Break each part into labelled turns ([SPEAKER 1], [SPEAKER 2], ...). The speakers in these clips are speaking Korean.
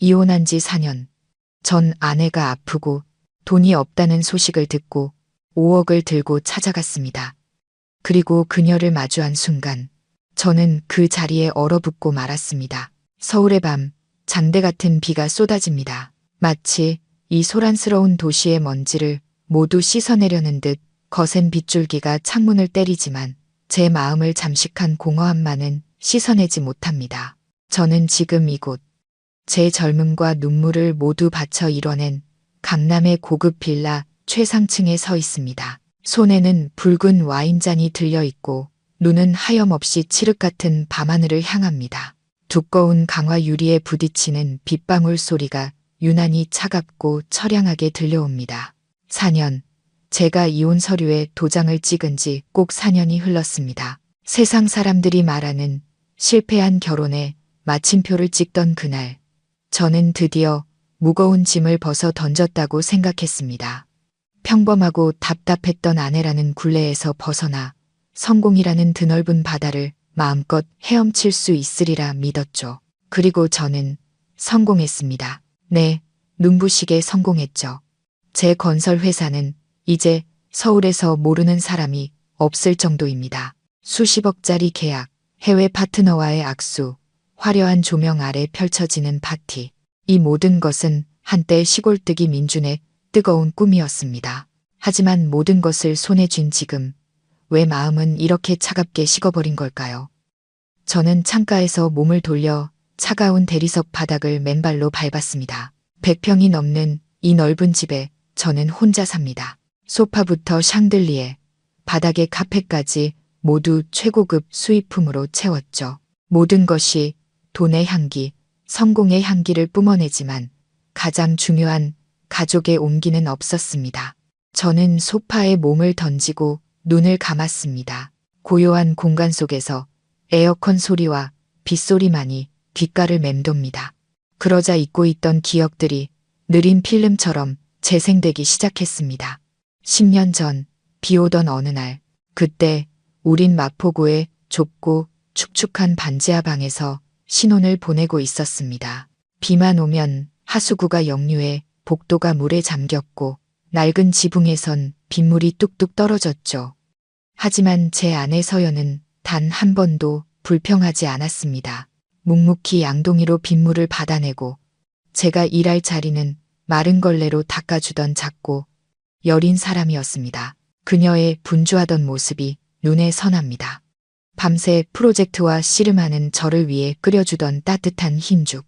[SPEAKER 1] 이혼한 지 4년. 전 아내가 아프고 돈이 없다는 소식을 듣고 5억을 들고 찾아갔습니다. 그리고 그녀를 마주한 순간 저는 그 자리에 얼어붙고 말았습니다. 서울의 밤, 장대 같은 비가 쏟아집니다. 마치 이 소란스러운 도시의 먼지를 모두 씻어내려는 듯 거센 빗줄기가 창문을 때리지만 제 마음을 잠식한 공허함만은 씻어내지 못합니다. 저는 지금 이곳, 제 젊음과 눈물을 모두 바쳐 이뤄낸 강남의 고급 빌라 최상층에 서 있습니다. 손에는 붉은 와인잔이 들려있고 눈은 하염없이 칠흑 같은 밤하늘을 향합니다. 두꺼운 강화 유리에 부딪히는 빗방울 소리가 유난히 차갑고 처량하게 들려옵니다. 4년, 제가 이혼 서류에 도장을 찍은 지 꼭 4년이 흘렀습니다. 세상 사람들이 말하는 실패한 결혼에 마침표를 찍던 그날, 저는 드디어 무거운 짐을 벗어 던졌다고 생각했습니다. 평범하고 답답했던 아내라는 굴레에서 벗어나 성공이라는 드넓은 바다를 마음껏 헤엄칠 수 있으리라 믿었죠. 그리고 저는 성공했습니다. 네, 눈부시게 성공했죠. 제 건설 회사는 이제 서울에서 모르는 사람이 없을 정도입니다. 수십억짜리 계약, 해외 파트너와의 악수, 화려한 조명 아래 펼쳐지는 파티. 이 모든 것은 한때 시골뜨기 민준의 뜨거운 꿈이었습니다. 하지만 모든 것을 손에 쥔 지금, 왜 마음은 이렇게 차갑게 식어버린 걸까요? 저는 창가에서 몸을 돌려 차가운 대리석 바닥을 맨발로 밟았습니다. 100평이 넘는 이 넓은 집에 저는 혼자 삽니다. 소파부터 샹들리에, 바닥의 카펫까지 모두 최고급 수입품으로 채웠죠. 모든 것이 돈의 향기, 성공의 향기를 뿜어내지만 가장 중요한 가족의 온기는 없었습니다. 저는 소파에 몸을 던지고 눈을 감았습니다. 고요한 공간 속에서 에어컨 소리와 빗소리만이 귓가를 맴돕니다. 그러자 잊고 있던 기억들이 느린 필름처럼 재생되기 시작했습니다. 10년 전 비 오던 어느 날, 그때 우린 마포구의 좁고 축축한 반지하 방에서 신혼을 보내고 있었습니다. 비만 오면 하수구가 역류해 복도가 물에 잠겼고 낡은 지붕에선 빗물이 뚝뚝 떨어졌죠. 하지만 제 아내 서연은 단 한 번도 불평하지 않았습니다. 묵묵히 양동이로 빗물을 받아내고 제가 일할 자리는 마른 걸레로 닦아주던 작고 여린 사람이었습니다. 그녀의 분주하던 모습이 눈에 선합니다. 밤새 프로젝트와 씨름하는 저를 위해 끓여주던 따뜻한 흰죽.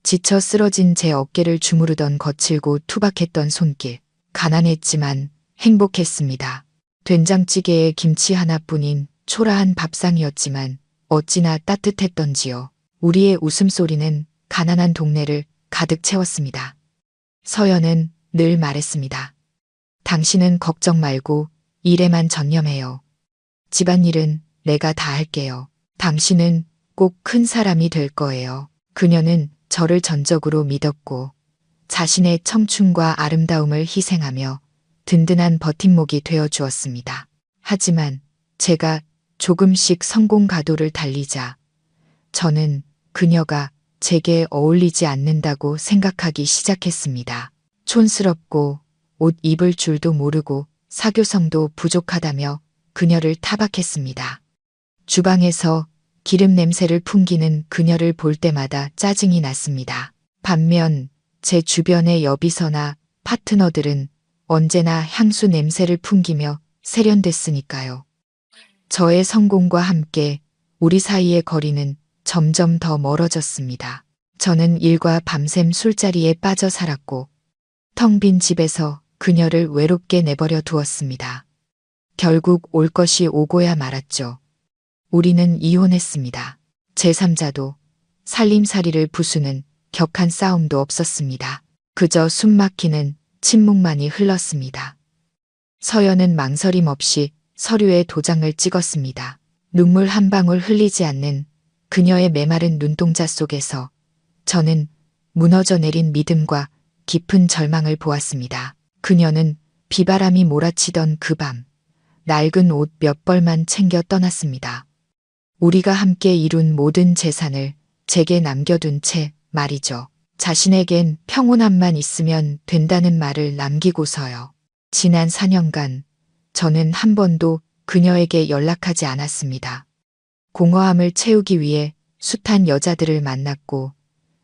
[SPEAKER 1] 지쳐 쓰러진 제 어깨를 주무르던 거칠고 투박했던 손길. 가난했지만 행복했습니다. 된장찌개에 김치 하나뿐인 초라한 밥상이었지만 어찌나 따뜻했던지요. 우리의 웃음소리는 가난한 동네를 가득 채웠습니다. 서연은 늘 말했습니다. 당신은 걱정 말고 일에만 전념해요. 집안일은 내가 다 할게요. 당신은 꼭 큰 사람이 될 거예요. 그녀는 저를 전적으로 믿었고 자신의 청춘과 아름다움을 희생하며 든든한 버팀목이 되어 주었습니다. 하지만 제가 조금씩 성공 가도를 달리자 저는 그녀가 제게 어울리지 않는다고 생각하기 시작했습니다. 촌스럽고 옷 입을 줄도 모르고 사교성도 부족하다며 그녀를 타박했습니다. 주방에서 기름 냄새를 풍기는 그녀를 볼 때마다 짜증이 났습니다. 반면 제 주변의 여비서나 파트너들은 언제나 향수 냄새를 풍기며 세련됐으니까요. 저의 성공과 함께 우리 사이의 거리는 점점 더 멀어졌습니다. 저는 일과 밤샘 술자리에 빠져 살았고 텅 빈 집에서 그녀를 외롭게 내버려 두었습니다. 결국 올 것이 오고야 말았죠. 우리는 이혼했습니다. 제3자도 살림살이를 부수는 격한 싸움도 없었습니다. 그저 숨막히는 침묵만이 흘렀습니다. 서연은 망설임 없이 서류에 도장을 찍었습니다. 눈물 한 방울 흘리지 않는 그녀의 메마른 눈동자 속에서 저는 무너져 내린 믿음과 깊은 절망을 보았습니다. 그녀는 비바람이 몰아치던 그 밤, 낡은 옷 몇 벌만 챙겨 떠났습니다. 우리가 함께 이룬 모든 재산을 제게 남겨둔 채 말이죠. 자신에겐 평온함만 있으면 된다는 말을 남기고서요. 지난 4년간 저는 한 번도 그녀에게 연락하지 않았습니다. 공허함을 채우기 위해 숱한 여자들을 만났고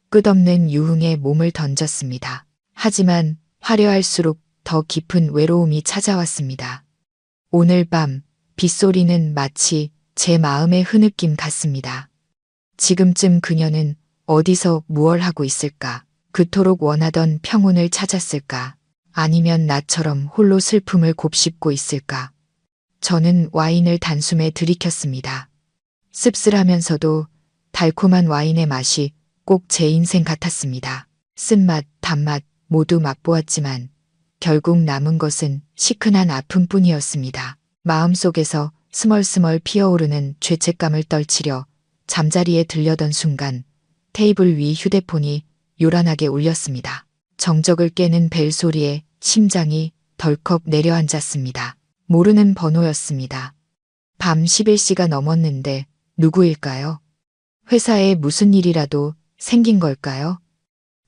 [SPEAKER 1] 끝없는 유흥에 몸을 던졌습니다. 하지만 화려할수록 더 깊은 외로움이 찾아왔습니다. 오늘 밤 빗소리는 마치 제 마음의 흐느낌 같습니다. 지금쯤 그녀는 어디서 무얼 하고 있을까? 그토록 원하던 평온을 찾았을까? 아니면 나처럼 홀로 슬픔을 곱씹고 있을까? 저는 와인을 단숨에 들이켰습니다. 씁쓸하면서도 달콤한 와인의 맛이 꼭 제 인생 같았습니다. 쓴맛, 단맛 모두 맛보았지만 결국 남은 것은 시큰한 아픔뿐이었습니다. 마음속에서 스멀스멀 피어오르는 죄책감을 떨치려 잠자리에 들려던 순간 테이블 위 휴대폰이 요란하게 울렸습니다. 정적을 깨는 벨소리에 심장이 덜컥 내려앉았습니다. 모르는 번호였습니다. 밤 11시가 넘었는데 누구일까요? 회사에 무슨 일이라도 생긴 걸까요?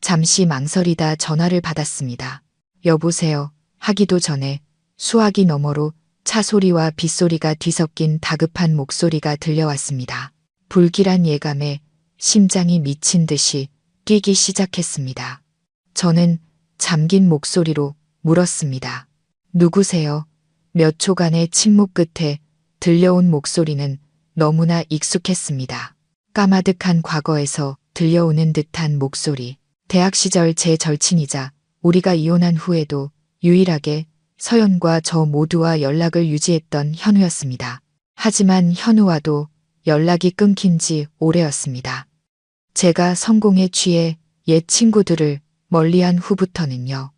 [SPEAKER 1] 잠시 망설이다 전화를 받았습니다. 여보세요 하기도 전에 수화기 너머로 차 소리와 빗소리가 뒤섞인 다급한 목소리가 들려왔습니다. 불길한 예감에 심장이 미친 듯이 뛰기 시작했습니다. 저는 잠긴 목소리로 물었습니다. 누구세요? 몇 초간의 침묵 끝에 들려온 목소리는 너무나 익숙했습니다. 까마득한 과거에서 들려오는 듯한 목소리. 대학 시절 제 절친이자 우리가 이혼한 후에도 유일하게 서연과 저 모두와 연락을 유지했던 현우였습니다. 하지만 현우와도 연락이 끊긴 지 오래였습니다. 제가 성공에 취해 옛 친구들을 멀리한 후부터는요.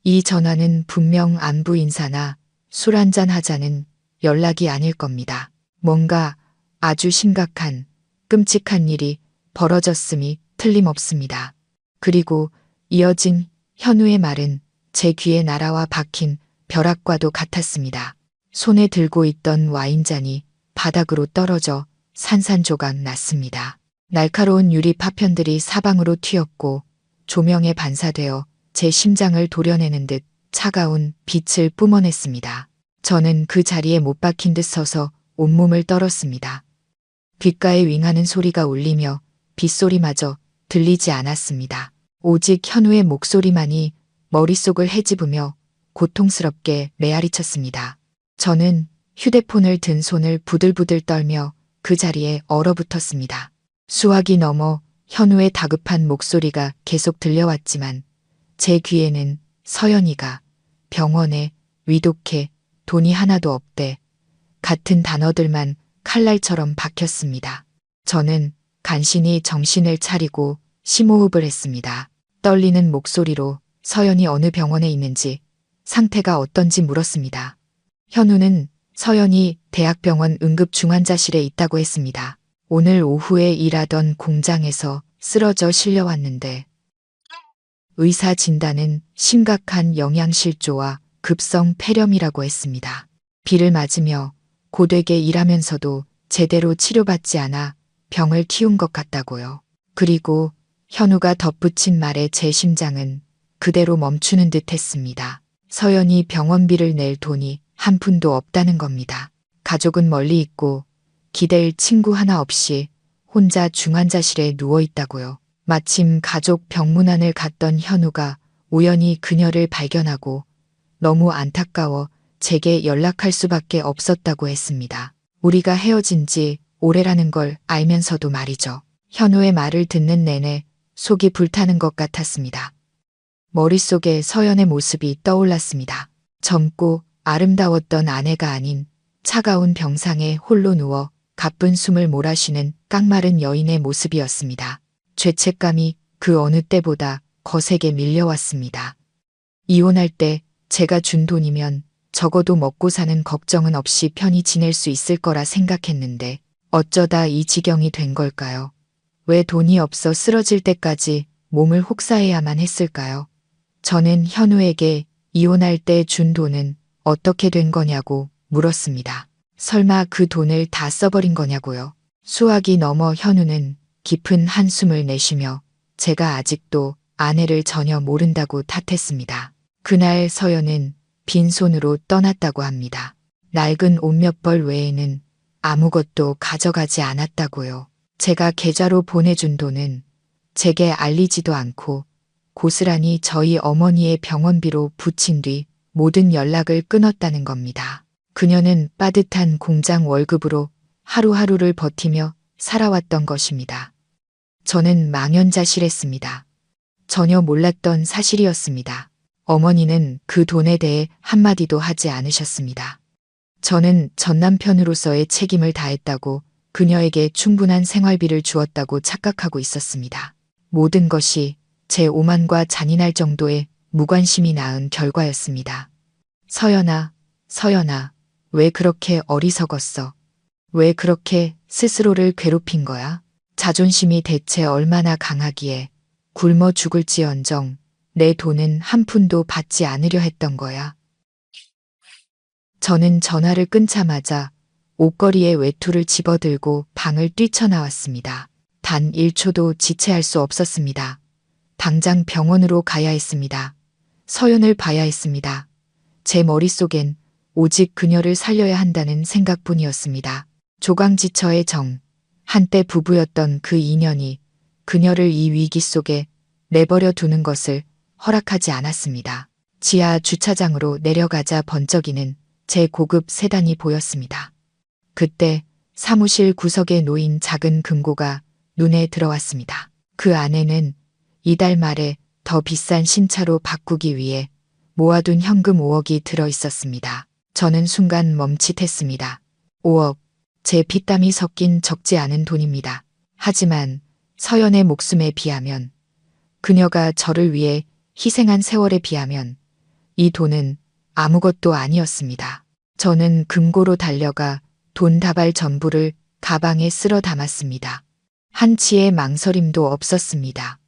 [SPEAKER 1] 이 전화는 분명 안부 인사나 술 한잔 하자는 연락이 아닐 겁니다. 뭔가 아주 심각한, 끔찍한 일이 벌어졌음이 틀림없습니다. 그리고 이어진 현우의 말은 제 귀에 날아와 박힌 벼락과도 같았습니다. 손에 들고 있던 와인잔이 바닥으로 떨어져 산산조각 났습니다. 날카로운 유리 파편들이 사방으로 튀었고 조명에 반사되어 제 심장을 도려내는 듯 차가운 빛을 뿜어냈습니다. 저는 그 자리에 못 박힌 듯 서서 온몸을 떨었습니다. 귓가에 윙하는 소리가 울리며 빗소리마저 들리지 않았습니다. 오직 현우의 목소리만이 머릿속을 헤집으며 고통스럽게 메아리쳤습니다. 저는 휴대폰을 든 손을 부들부들 떨며 그 자리에 얼어붙었습니다. 수화기 너머 현우의 다급한 목소리가 계속 들려왔지만 제 귀에는 서연이가 병원에 위독해 돈이 하나도 없대 같은 단어들만 칼날처럼 박혔습니다. 저는 간신히 정신을 차리고 심호흡을 했습니다. 떨리는 목소리로 서연이 어느 병원에 있는지 상태가 어떤지 물었습니다. 현우는 서연이 대학병원 응급중환자실에 있다고 했습니다. 오늘 오후에 일하던 공장에서 쓰러져 실려왔는데 의사 진단은 심각한 영양실조와 급성 폐렴이라고 했습니다. 비를 맞으며 고되게 일하면서도 제대로 치료받지 않아 병을 키운 것 같다고요. 그리고 현우가 덧붙인 말에 제 심장은 그대로 멈추는 듯 했습니다. 서연이 병원비를 낼 돈이 한 푼도 없다는 겁니다. 가족은 멀리 있고 기댈 친구 하나 없이 혼자 중환자실에 누워 있다고요. 마침 가족 병문안을 갔던 현우가 우연히 그녀를 발견하고 너무 안타까워 제게 연락할 수밖에 없었다고 했습니다. 우리가 헤어진 지 오래라는 걸 알면서도 말이죠. 현우의 말을 듣는 내내 속이 불타는 것 같았습니다. 머릿속에 서연의 모습이 떠올랐습니다. 젊고 아름다웠던 아내가 아닌 차가운 병상에 홀로 누워 가쁜 숨을 몰아쉬는 깡마른 여인의 모습이었습니다. 죄책감이 그 어느 때보다 거세게 밀려왔습니다. 이혼할 때 제가 준 돈이면 적어도 먹고 사는 걱정은 없이 편히 지낼 수 있을 거라 생각했는데 어쩌다 이 지경이 된 걸까요? 왜 돈이 없어 쓰러질 때까지 몸을 혹사해야만 했을까요? 저는 현우에게 이혼할 때 준 돈은 어떻게 된 거냐고 물었습니다. 설마 그 돈을 다 써버린 거냐고요. 수화기 넘어 현우는 깊은 한숨을 내쉬며 제가 아직도 아내를 전혀 모른다고 탓했습니다. 그날 서연은 빈손으로 떠났다고 합니다. 낡은 옷 몇 벌 외에는 아무것도 가져가지 않았다고요. 제가 계좌로 보내준 돈은 제게 알리지도 않고 고스란히 저희 어머니의 병원비로 붙인 뒤 모든 연락을 끊었다는 겁니다. 그녀는 빠듯한 공장 월급으로 하루하루를 버티며 살아왔던 것입니다. 저는 망연자실했습니다. 전혀 몰랐던 사실이었습니다. 어머니는 그 돈에 대해 한마디도 하지 않으셨습니다. 저는 전남편으로서의 책임을 다했다고 그녀에게 충분한 생활비를 주었다고 착각하고 있었습니다. 모든 것이 제 오만과 잔인할 정도의 무관심이 낳은 결과였습니다. 서연아, 서연아, 왜 그렇게 어리석었어? 왜 그렇게 스스로를 괴롭힌 거야? 자존심이 대체 얼마나 강하기에 굶어 죽을지언정 내 돈은 한 푼도 받지 않으려 했던 거야. 저는 전화를 끊자마자 옷걸이에 외투를 집어들고 방을 뛰쳐나왔습니다. 단 1초도 지체할 수 없었습니다. 당장 병원으로 가야 했습니다. 서연을 봐야 했습니다. 제 머릿속엔 오직 그녀를 살려야 한다는 생각뿐이었습니다. 조강지처의 정, 한때 부부였던 그 인연이 그녀를 이 위기 속에 내버려 두는 것을 허락하지 않았습니다. 지하 주차장으로 내려가자 번쩍이는 제 고급 세단이 보였습니다. 그때 사무실 구석에 놓인 작은 금고가 눈에 들어왔습니다. 그 안에는 이달 말에 더 비싼 신차로 바꾸기 위해 모아둔 현금 5억이 들어 있었습니다. 저는 순간 멈칫했습니다. 5억, 제 피땀이 섞인 적지 않은 돈입니다. 하지만 서연의 목숨에 비하면, 그녀가 저를 위해 희생한 세월에 비하면 이 돈은 아무것도 아니었습니다. 저는 금고로 달려가 돈 다발 전부를 가방에 쓸어 담았습니다. 한치의 망설임도 없었습니다.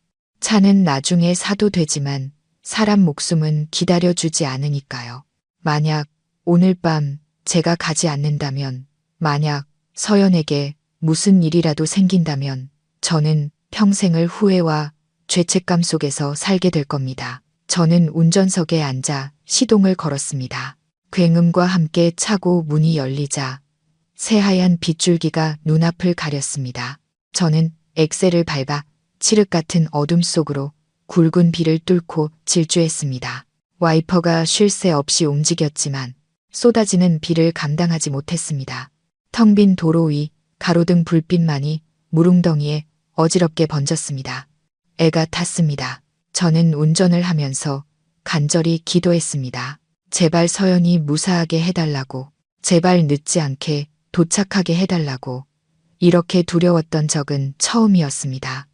[SPEAKER 1] 차는 나중에 사도 되지만 사람 목숨은 기다려주지 않으니까요. 만약 오늘 밤 제가 가지 않는다면, 만약 서연에게 무슨 일이라도 생긴다면 저는 평생을 후회와 죄책감 속에서 살게 될 겁니다. 저는 운전석에 앉아 시동을 걸었습니다. 굉음과 함께 차고 문이 열리자 새하얀 빗줄기가 눈앞을 가렸습니다. 저는 엑셀을 밟아 칠흑 같은 어둠 속으로 굵은 비를 뚫고 질주했습니다. 와이퍼가 쉴 새 없이 움직였지만 쏟아지는 비를 감당하지 못했습니다. 텅 빈 도로 위 가로등 불빛만이 무릉덩이에 어지럽게 번졌습니다. 애가 탔습니다. 저는 운전을 하면서 간절히 기도했습니다. 제발 서연이 무사하게 해달라고, 제발 늦지 않게 도착하게 해달라고. 이렇게 두려웠던 적은 처음이었습니다.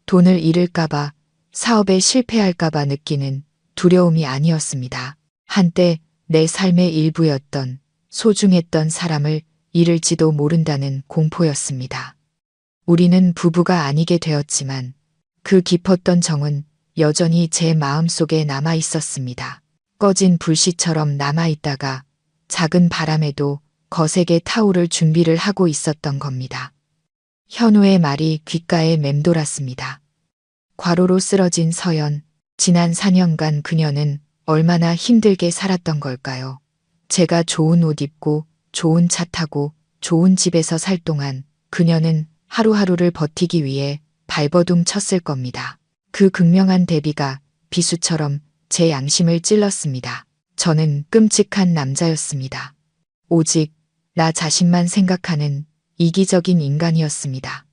[SPEAKER 1] 돈을 잃을까봐, 사업에 실패할까봐 느끼는 두려움이 아니었습니다. 한때 내 삶의 일부였던 소중했던 사람을 잃을지도 모른다는 공포였습니다. 우리는 부부가 아니게 되었지만 그 깊었던 정은 여전히 제 마음속에 남아 있었습니다. 꺼진 불씨처럼 남아있다가 작은 바람에도 거세게 타오를 준비를 하고 있었던 겁니다. 현우의 말이 귓가에 맴돌았습니다. 과로로 쓰러진 서연, 지난 4년간 그녀는 얼마나 힘들게 살았던 걸까요? 제가 좋은 옷 입고 좋은 차 타고 좋은 집에서 살 동안 그녀는 하루하루를 버티기 위해 발버둥 쳤을 겁니다. 그 극명한 대비가 비수처럼 제 양심을 찔렀습니다. 저는 끔찍한 남자였습니다. 오직 나 자신만 생각하는 이기적인 인간이었습니다.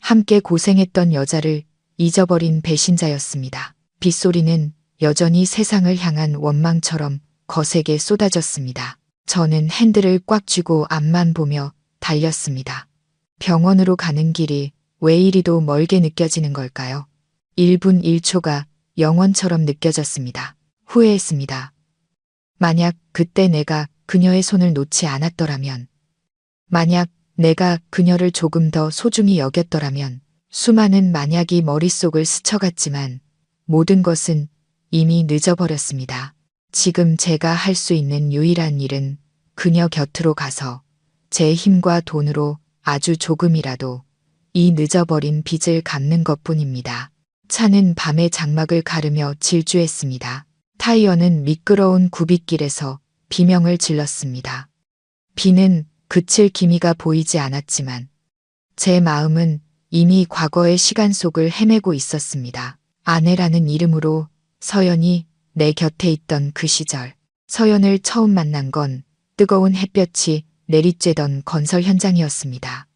[SPEAKER 1] 함께 고생했던 여자를 잊어버린 배신자였습니다. 빗소리는 여전히 세상을 향한 원망처럼 거세게 쏟아졌습니다. 저는 핸들을 꽉 쥐고 앞만 보며 달렸습니다. 병원으로 가는 길이 왜 이리도 멀게 느껴지는 걸까요? 1분 1초가 영원처럼 느껴졌습니다. 후회했습니다. 만약 그때 내가 그녀의 손을 놓지 않았더라면, 만약 내가 그녀를 조금 더 소중히 여겼더라면, 수많은 만약이 머릿속을 스쳐갔지만 모든 것은 이미 늦어버렸습니다. 지금 제가 할 수 있는 유일한 일은 그녀 곁으로 가서 제 힘과 돈으로 아주 조금이라도 이 늦어버린 빚을 갚는 것뿐입니다. 차는 밤의 장막을 가르며 질주했습니다. 타이어는 미끄러운 굽이길에서 비명을 질렀습니다. 비는 그칠 기미가 보이지 않았지만 제 마음은 이미 과거의 시간 속을 헤매고 있었습니다. 아내라는 이름으로 서연이 내 곁에 있던 그 시절. 서연을 처음 만난 건 뜨거운 햇볕이 내리쬐던 건설 현장이었습니다.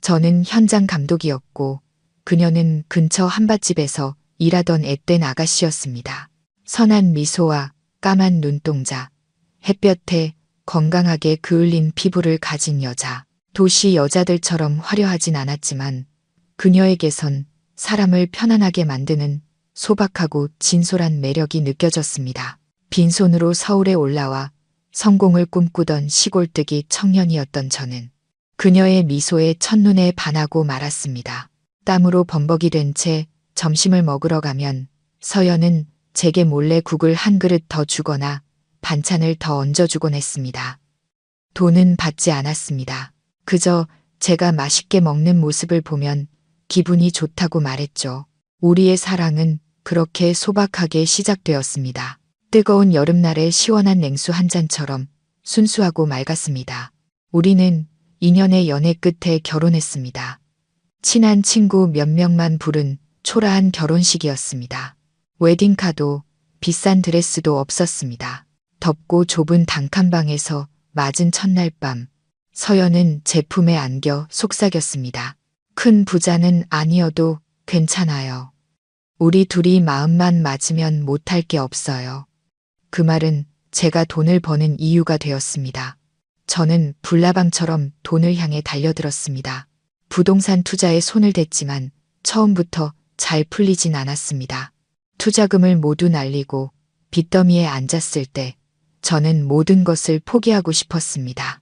[SPEAKER 1] 저는 현장 감독이었고 그녀는 근처 한밭집에서 일하던 앳된 아가씨였습니다. 선한 미소와 까만 눈동자, 햇볕에 건강하게 그을린 피부를 가진 여자. 도시 여자들처럼 화려하진 않았지만 그녀에게선 사람을 편안하게 만드는 소박하고 진솔한 매력이 느껴졌습니다. 빈손으로 서울에 올라와 성공을 꿈꾸던 시골뜨기 청년이었던 저는 그녀의 미소에 첫눈에 반하고 말았습니다. 땀으로 범벅이 된 채 점심을 먹으러 가면 서연은 제게 몰래 국을 한 그릇 더 주거나 반찬을 더 얹어주곤 했습니다. 돈은 받지 않았습니다. 그저 제가 맛있게 먹는 모습을 보면 기분이 좋다고 말했죠. 우리의 사랑은 그렇게 소박하게 시작되었습니다. 뜨거운 여름날의 시원한 냉수 한 잔처럼 순수하고 맑았습니다. 우리는 2년의 연애 끝에 결혼했습니다. 친한 친구 몇 명만 부른 초라한 결혼식이었습니다. 웨딩카도 비싼 드레스도 없었습니다. 덥고 좁은 단칸방에서 맞은 첫날 밤, 서연은 제 품에 안겨 속삭였습니다. 큰 부자는 아니어도 괜찮아요. 우리 둘이 마음만 맞으면 못할 게 없어요. 그 말은 제가 돈을 버는 이유가 되었습니다. 저는 불나방처럼 돈을 향해 달려들었습니다. 부동산 투자에 손을 댔지만 처음부터 잘 풀리진 않았습니다. 투자금을 모두 날리고 빚더미에 앉았을 때 저는 모든 것을 포기하고 싶었습니다.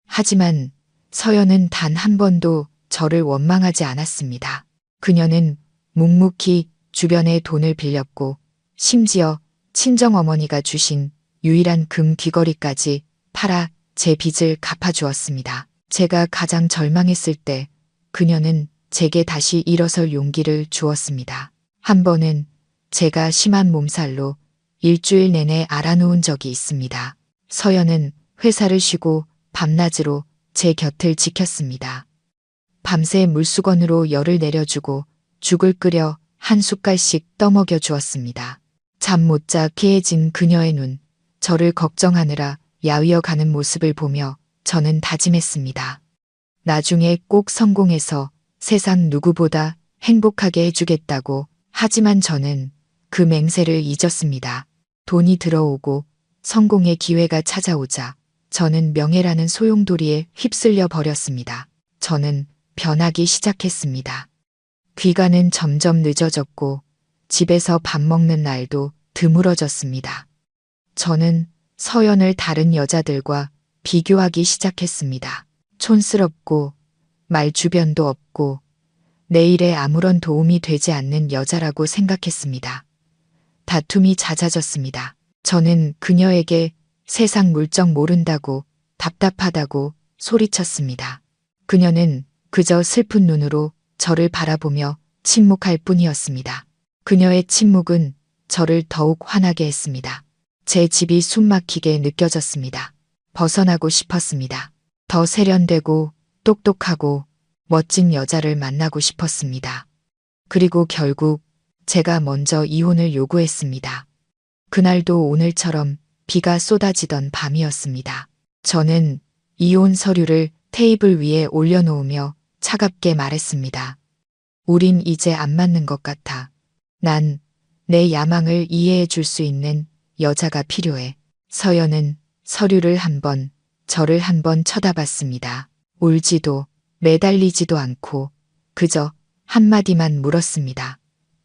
[SPEAKER 1] 하지만 서연은 단 한 번도 저를 원망하지 않았습니다. 그녀는 묵묵히 주변에 돈을 빌렸고 심지어 친정어머니가 주신 유일한 금 귀걸이까지 팔아 제 빚을 갚아주었습니다. 제가 가장 절망했을 때 그녀는 제게 다시 일어설 용기를 주었습니다. 한 번은 제가 심한 몸살로 일주일 내내 앓아누운 적이 있습니다. 서연은 회사를 쉬고 밤낮으로 제 곁을 지켰습니다. 밤새 물수건으로 열을 내려주고 죽을 끓여 한 숟갈씩 떠먹여 주었습니다. 잠 못 자 깨해진 그녀의 눈, 저를 걱정하느라 야위어 가는 모습을 보며 저는 다짐했습니다. 나중에 꼭 성공해서 세상 누구보다 행복하게 해주겠다고. 하지만 저는 그 맹세를 잊었습니다. 돈이 들어오고 성공의 기회가 찾아오자 저는 명예라는 소용돌이에 휩쓸려 버렸습니다. 저는 변하기 시작했습니다. 귀가는 점점 늦어졌고 집에서 밥 먹는 날도 드물어졌습니다. 저는 서연을 다른 여자들과 비교하기 시작했습니다. 촌스럽고 말 주변도 없고 내 일에 아무런 도움이 되지 않는 여자라고 생각했습니다. 다툼이 잦아졌습니다. 저는 그녀에게 세상 물정 모른다고 답답하다고 소리쳤습니다. 그녀는 그저 슬픈 눈으로 저를 바라보며 침묵할 뿐이었습니다. 그녀의 침묵은 저를 더욱 화나게 했습니다. 제 집이 숨막히게 느껴졌습니다. 벗어나고 싶었습니다. 더 세련되고 똑똑하고 멋진 여자를 만나고 싶었습니다. 그리고 결국 제가 먼저 이혼을 요구했습니다. 그날도 오늘처럼 비가 쏟아지던 밤이었습니다. 저는 이혼 서류를 테이블 위에 올려놓으며 차갑게 말했습니다. 우린 이제 안 맞는 것 같아. 난 내 야망을 이해해 줄 수 있는 여자가 필요해. 서연은 서류를 한 번, 저를 한 번 쳐다봤습니다. 울지도 매달리지도 않고 그저 한마디만 물었습니다.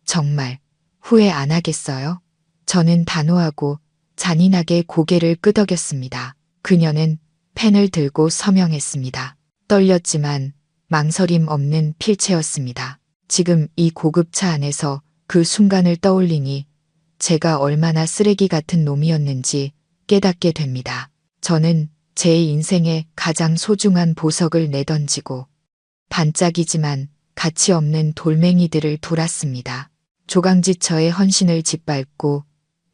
[SPEAKER 1] 정말 후회 안 하겠어요? 저는 단호하고 잔인하게 고개를 끄덕였습니다. 그녀는 펜을 들고 서명했습니다. 떨렸지만 망설임 없는 필체였습니다. 지금 이 고급차 안에서 그 순간을 떠올리니 제가 얼마나 쓰레기 같은 놈이었는지 깨닫게 됩니다. 저는 제 인생의 가장 소중한 보석을 내던지고 반짝이지만 가치 없는 돌멩이들을 돌았습니다. 조강지처의 헌신을 짓밟고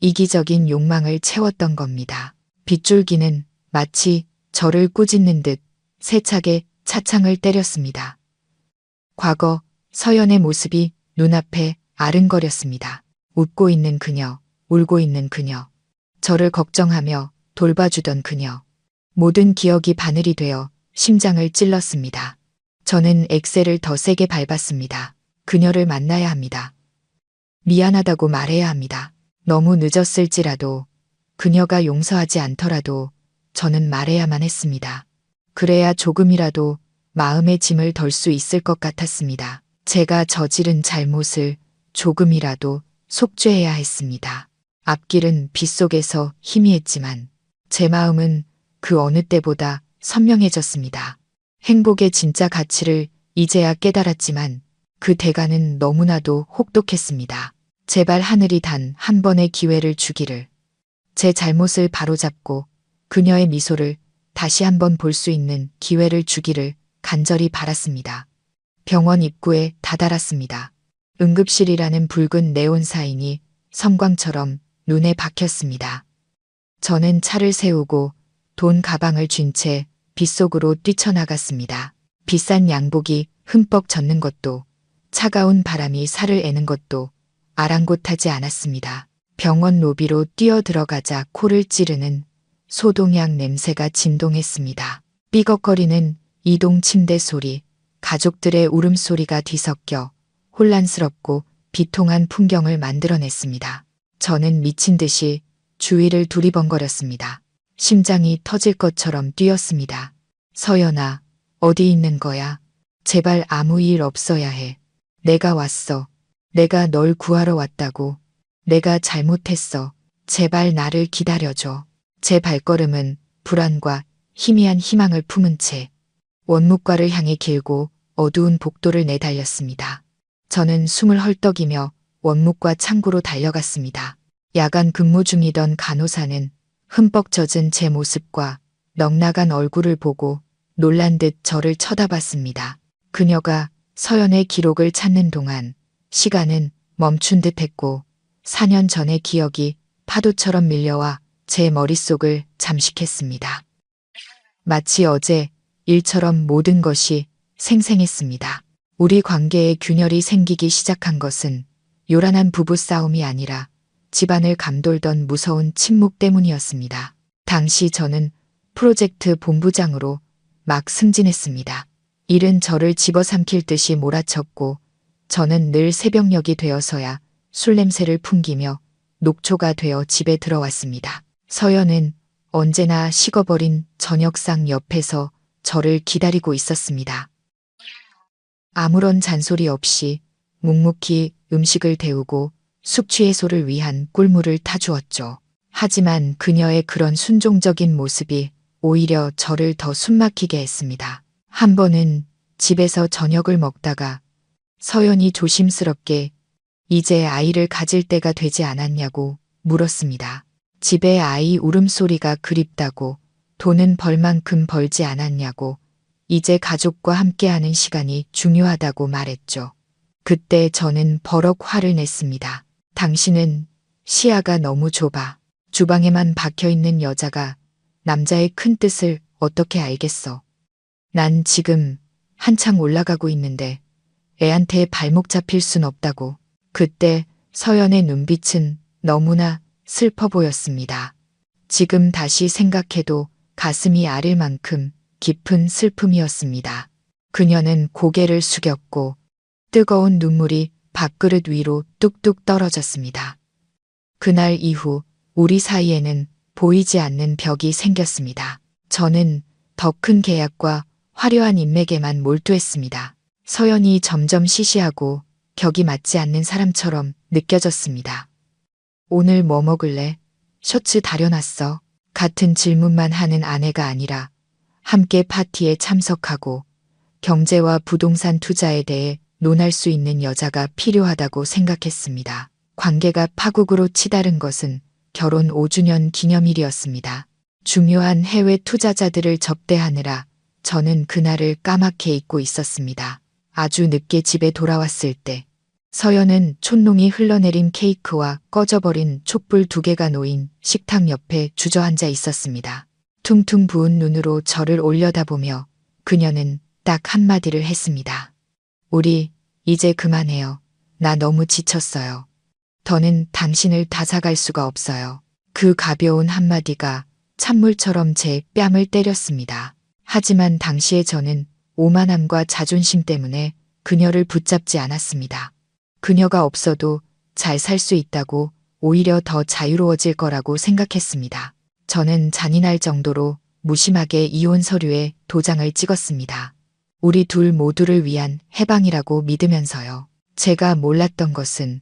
[SPEAKER 1] 이기적인 욕망을 채웠던 겁니다. 빗줄기는 마치 저를 꾸짖는 듯 세차게 차창을 때렸습니다. 과거 서연의 모습이 눈앞에 아른거렸습니다. 웃고 있는 그녀, 울고 있는 그녀, 저를 걱정하며 돌봐주던 그녀. 모든 기억이 바늘이 되어 심장을 찔렀습니다. 저는 엑셀을 더 세게 밟았습니다. 그녀를 만나야 합니다. 미안하다고 말해야 합니다. 너무 늦었을지라도, 그녀가 용서하지 않더라도 저는 말해야만 했습니다. 그래야 조금이라도 마음의 짐을 덜 수 있을 것 같았습니다. 제가 저지른 잘못을 조금이라도 속죄해야 했습니다. 앞길은 빗속에서 희미했지만 제 마음은 그 어느 때보다 선명해졌습니다. 행복의 진짜 가치를 이제야 깨달았지만 그 대가는 너무나도 혹독했습니다. 제발 하늘이 단 한 번의 기회를 주기를. 제 잘못을 바로잡고 그녀의 미소를 다시 한번 볼 수 있는 기회를 주기를 간절히 바랐습니다. 병원 입구에 다다랐습니다. 응급실이라는 붉은 네온 사인이 섬광처럼 눈에 박혔습니다. 저는 차를 세우고 돈 가방을 쥔 채 빗속으로 뛰쳐나갔습니다. 비싼 양복이 흠뻑 젖는 것도, 차가운 바람이 살을 애는 것도 아랑곳하지 않았습니다. 병원 로비로 뛰어들어가자 코를 찌르는 소독약 냄새가 진동했습니다. 삐걱거리는 이동 침대 소리, 가족들의 울음소리가 뒤섞여 혼란스럽고 비통한 풍경을 만들어냈습니다. 저는 미친 듯이 주위를 두리번거렸습니다. 심장이 터질 것처럼 뛰었습니다. 서연아, 어디 있는 거야? 제발 아무 일 없어야 해. 내가 왔어. 내가 널 구하러 왔다고. 내가 잘못했어. 제발 나를 기다려줘. 제 발걸음은 불안과 희미한 희망을 품은 채 원무과를 향해 길고 어두운 복도를 내달렸습니다. 저는 숨을 헐떡이며 원무과 창구로 달려갔습니다. 야간 근무 중이던 간호사는 흠뻑 젖은 제 모습과 넉나간 얼굴을 보고 놀란 듯 저를 쳐다봤습니다. 그녀가 서연의 기록을 찾는 동안 시간은 멈춘 듯 했고 4년 전의 기억이 파도처럼 밀려와 제 머릿속을 잠식했습니다. 마치 어제 일처럼 모든 것이 생생했습니다. 우리 관계에 균열이 생기기 시작한 것은 요란한 부부싸움이 아니라 집안을 감돌던 무서운 침묵 때문이었습니다. 당시 저는 프로젝트 본부장으로 막 승진했습니다. 일은 저를 집어삼킬 듯이 몰아쳤고 저는 늘 새벽녘이 되어서야 술 냄새를 풍기며 녹초가 되어 집에 들어왔습니다. 서연은 언제나 식어버린 저녁상 옆에서 저를 기다리고 있었습니다. 아무런 잔소리 없이 묵묵히 음식을 데우고 숙취해소를 위한 꿀물을 타주었죠. 하지만 그녀의 그런 순종적인 모습이 오히려 저를 더 숨막히게 했습니다. 한 번은 집에서 저녁을 먹다가 서연이 조심스럽게 이제 아이를 가질 때가 되지 않았냐고 물었습니다. 집에 아이 울음소리가 그립다고, 돈은 벌 만큼 벌지 않았냐고, 이제 가족과 함께하는 시간이 중요하다고 말했죠. 그때 저는 버럭 화를 냈습니다. 당신은 시야가 너무 좁아. 주방에만 박혀있는 여자가 남자의 큰 뜻을 어떻게 알겠어. 난 지금 한창 올라가고 있는데 애한테 발목 잡힐 순 없다고. 그때 서연의 눈빛은 너무나 슬퍼 보였습니다. 지금 다시 생각해도 가슴이 아릴 만큼 깊은 슬픔이었습니다. 그녀는 고개를 숙였고 뜨거운 눈물이 밥그릇 위로 뚝뚝 떨어졌습니다. 그날 이후 우리 사이에는 보이지 않는 벽이 생겼습니다. 저는 더 큰 계약과 화려한 인맥에만 몰두했습니다. 서연이 점점 시시하고 격이 맞지 않는 사람처럼 느껴졌습니다. 오늘 뭐 먹을래? 셔츠 다려놨어. 같은 질문만 하는 아내가 아니라 함께 파티에 참석하고 경제와 부동산 투자에 대해 논할 수 있는 여자가 필요하다고 생각했습니다. 관계가 파국으로 치달은 것은 결혼 5주년 기념일이었습니다. 중요한 해외 투자자들을 접대하느라 저는 그날을 까맣게 잊고 있었습니다. 아주 늦게 집에 돌아왔을 때 서연은 촛농이 흘러내린 케이크와 꺼져버린 촛불 2개가 놓인 식탁 옆에 주저앉아 있었습니다. 퉁퉁 부은 눈으로 저를 올려다보며 그녀는 딱 한마디를 했습니다. 우리 이제 그만해요. 나 너무 지쳤어요. 더는 당신을 다사갈 수가 없어요. 그 가벼운 한마디가 찬물처럼 제 뺨을 때렸습니다. 하지만 당시의 저는 오만함과 자존심 때문에 그녀를 붙잡지 않았습니다. 그녀가 없어도 잘 살 수 있다고, 오히려 더 자유로워질 거라고 생각했습니다. 저는 잔인할 정도로 무심하게 이혼 서류에 도장을 찍었습니다. 우리 둘 모두를 위한 해방이라고 믿으면서요. 제가 몰랐던 것은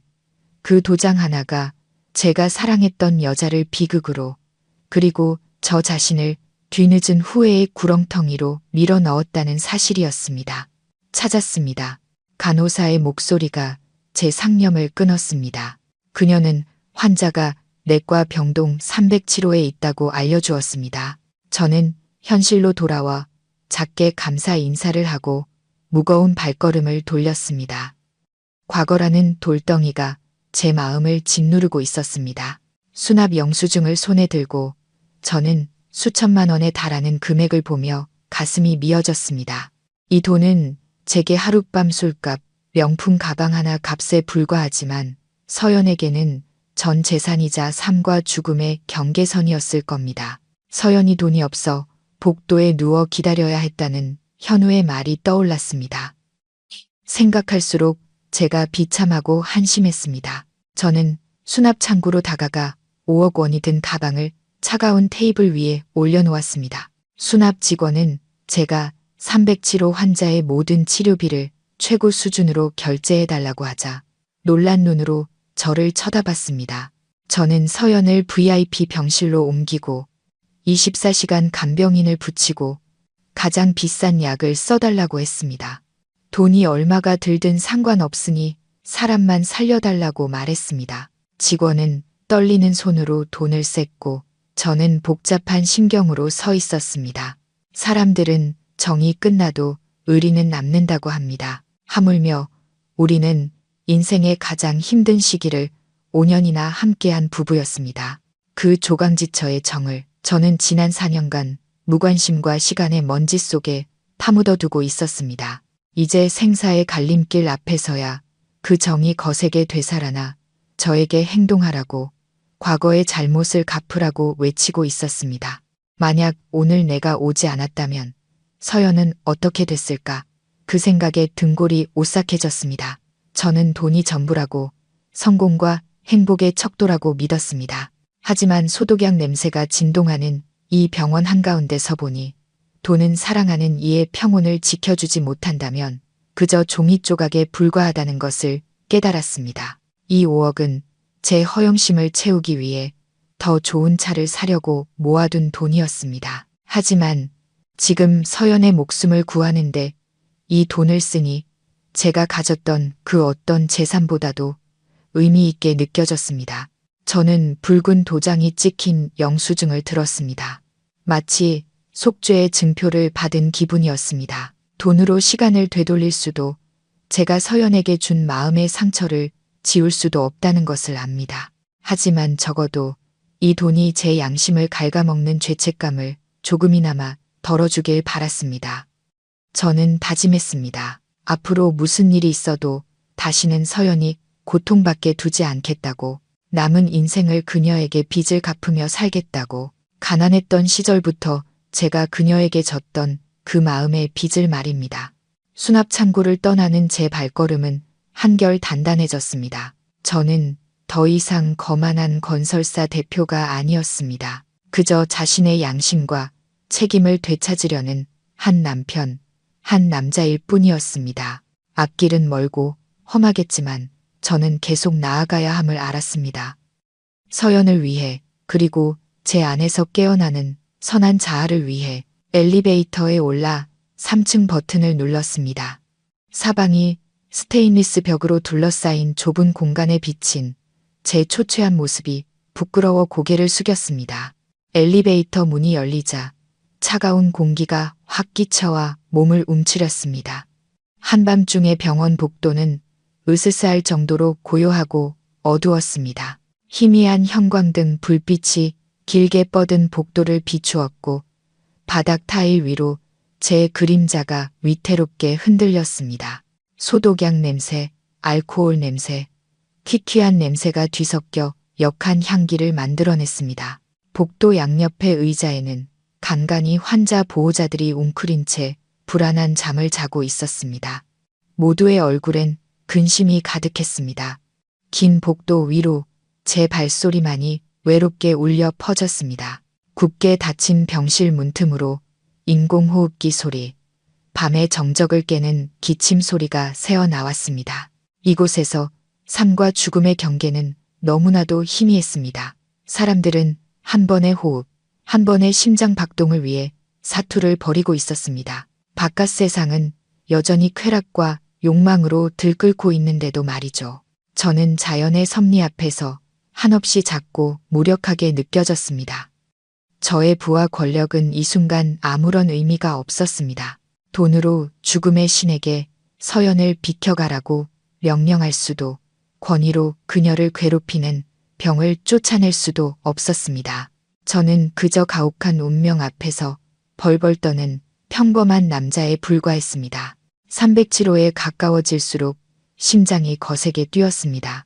[SPEAKER 1] 그 도장 하나가 제가 사랑했던 여자를 비극으로, 그리고 저 자신을 뒤늦은 후회의 구렁텅이로 밀어 넣었다는 사실이었습니다. 찾았습니다. 간호사의 목소리가 제 상념을 끊었습니다. 그녀는 환자가 내과 병동 307호에 있다고 알려주었습니다. 저는 현실로 돌아와 작게 감사 인사를 하고 무거운 발걸음을 돌렸습니다. 과거라는 돌덩이가 제 마음을 짓누르고 있었습니다. 수납 영수증을 손에 들고 저는 수천만 원에 달하는 금액을 보며 가슴이 미어졌습니다. 이 돈은 제게 하룻밤 술값, 명품 가방 하나 값에 불과하지만 서연에게는 전 재산이자 삶과 죽음의 경계선이었을 겁니다. 서연이 돈이 없어 복도에 누워 기다려야 했다는 현우의 말이 떠올랐습니다. 생각할수록 제가 비참하고 한심했습니다. 저는 수납 창구로 다가가 5억 원이 든 가방을 차가운 테이블 위에 올려놓았습니다. 수납 직원은 제가 307호 환자의 모든 치료비를 최고 수준으로 결제해달라고 하자 놀란 눈으로 저를 쳐다봤습니다. 저는 서연을 VIP 병실로 옮기고 24시간 간병인을 붙이고 가장 비싼 약을 써달라고 했습니다. 돈이 얼마가 들든 상관없으니 사람만 살려달라고 말했습니다. 직원은 떨리는 손으로 돈을 셌고 저는 복잡한 심경으로 서 있었습니다. 사람들은 정이 끝나도 의리는 남는다고 합니다. 하물며 우리는 인생의 가장 힘든 시기를 5년이나 함께한 부부였습니다. 그 조강지처의 정을 저는 지난 4년간 무관심과 시간의 먼지 속에 파묻어 두고 있었습니다. 이제 생사의 갈림길 앞에서야 그 정이 거세게 되살아나 저에게 행동하라고, 과거의 잘못을 갚으라고 외치고 있었습니다. 만약 오늘 내가 오지 않았다면 서연은 어떻게 됐을까? 그 생각에 등골이 오싹해졌습니다. 저는 돈이 전부라고, 성공과 행복의 척도라고 믿었습니다. 하지만 소독약 냄새가 진동하는 이 병원 한가운데 서보니 돈은 사랑하는 이의 평온을 지켜주지 못한다면 그저 종이 조각에 불과하다는 것을 깨달았습니다. 이 5억은 제 허영심을 채우기 위해 더 좋은 차를 사려고 모아둔 돈이었습니다. 하지만 지금 서연의 목숨을 구하는데 이 돈을 쓰니 제가 가졌던 그 어떤 재산보다도 의미 있게 느껴졌습니다. 저는 붉은 도장이 찍힌 영수증을 들었습니다. 마치 속죄의 증표를 받은 기분이었습니다. 돈으로 시간을 되돌릴 수도, 제가 서연에게 준 마음의 상처를 지울 수도 없다는 것을 압니다. 하지만 적어도 이 돈이 제 양심을 갉아먹는 죄책감을 조금이나마 덜어주길 바랐습니다. 저는 다짐했습니다. 앞으로 무슨 일이 있어도 다시는 서연이 고통받게 두지 않겠다고, 남은 인생을 그녀에게 빚을 갚으며 살겠다고. 가난했던 시절부터 제가 그녀에게 졌던 그 마음의 빚을 말입니다. 수납 창구를 떠나는 제 발걸음은 한결 단단해졌습니다. 저는 더 이상 거만한 건설사 대표가 아니었습니다. 그저 자신의 양심과 책임을 되찾으려는 한 남편, 한 남자일 뿐이었습니다. 앞길은 멀고 험하겠지만 저는 계속 나아가야 함을 알았습니다. 서연을 위해, 그리고 제 안에서 깨어나는 선한 자아를 위해. 엘리베이터에 올라 3층 버튼을 눌렀습니다. 사방이 스테인리스 벽으로 둘러싸인 좁은 공간에 비친 제 초췌한 모습이 부끄러워 고개를 숙였습니다. 엘리베이터 문이 열리자 차가운 공기가 확 끼쳐와 몸을 움츠렸습니다. 한밤중의 병원 복도는 으스스할 정도로 고요하고 어두웠습니다. 희미한 형광등 불빛이 길게 뻗은 복도를 비추었고 바닥 타일 위로 제 그림자가 위태롭게 흔들렸습니다. 소독약 냄새, 알코올 냄새, 키키한 냄새가 뒤섞여 역한 향기를 만들어냈습니다. 복도 양옆의 의자에는 간간히 환자 보호자들이 웅크린 채 불안한 잠을 자고 있었습니다. 모두의 얼굴엔 근심이 가득했습니다. 긴 복도 위로 제 발소리만이 외롭게 울려 퍼졌습니다. 굳게 닫힌 병실 문틈으로 인공호흡기 소리, 밤의 정적을 깨는 기침 소리가 새어 나왔습니다. 이곳에서 삶과 죽음의 경계는 너무나도 희미했습니다. 사람들은 한 번의 호흡, 한 번의 심장 박동을 위해 사투를 벌이고 있었습니다. 바깥 세상은 여전히 쾌락과 욕망으로 들끓고 있는데도 말이죠. 저는 자연의 섭리 앞에서 한없이 작고 무력하게 느껴졌습니다. 저의 부와 권력은 이 순간 아무런 의미가 없었습니다. 돈으로 죽음의 신에게 서연을 비켜가라고 명령할 수도, 권위로 그녀를 괴롭히는 병을 쫓아낼 수도 없었습니다. 저는 그저 가혹한 운명 앞에서 벌벌 떠는 평범한 남자에 불과했습니다. 307호에 가까워질수록 심장이 거세게 뛰었습니다.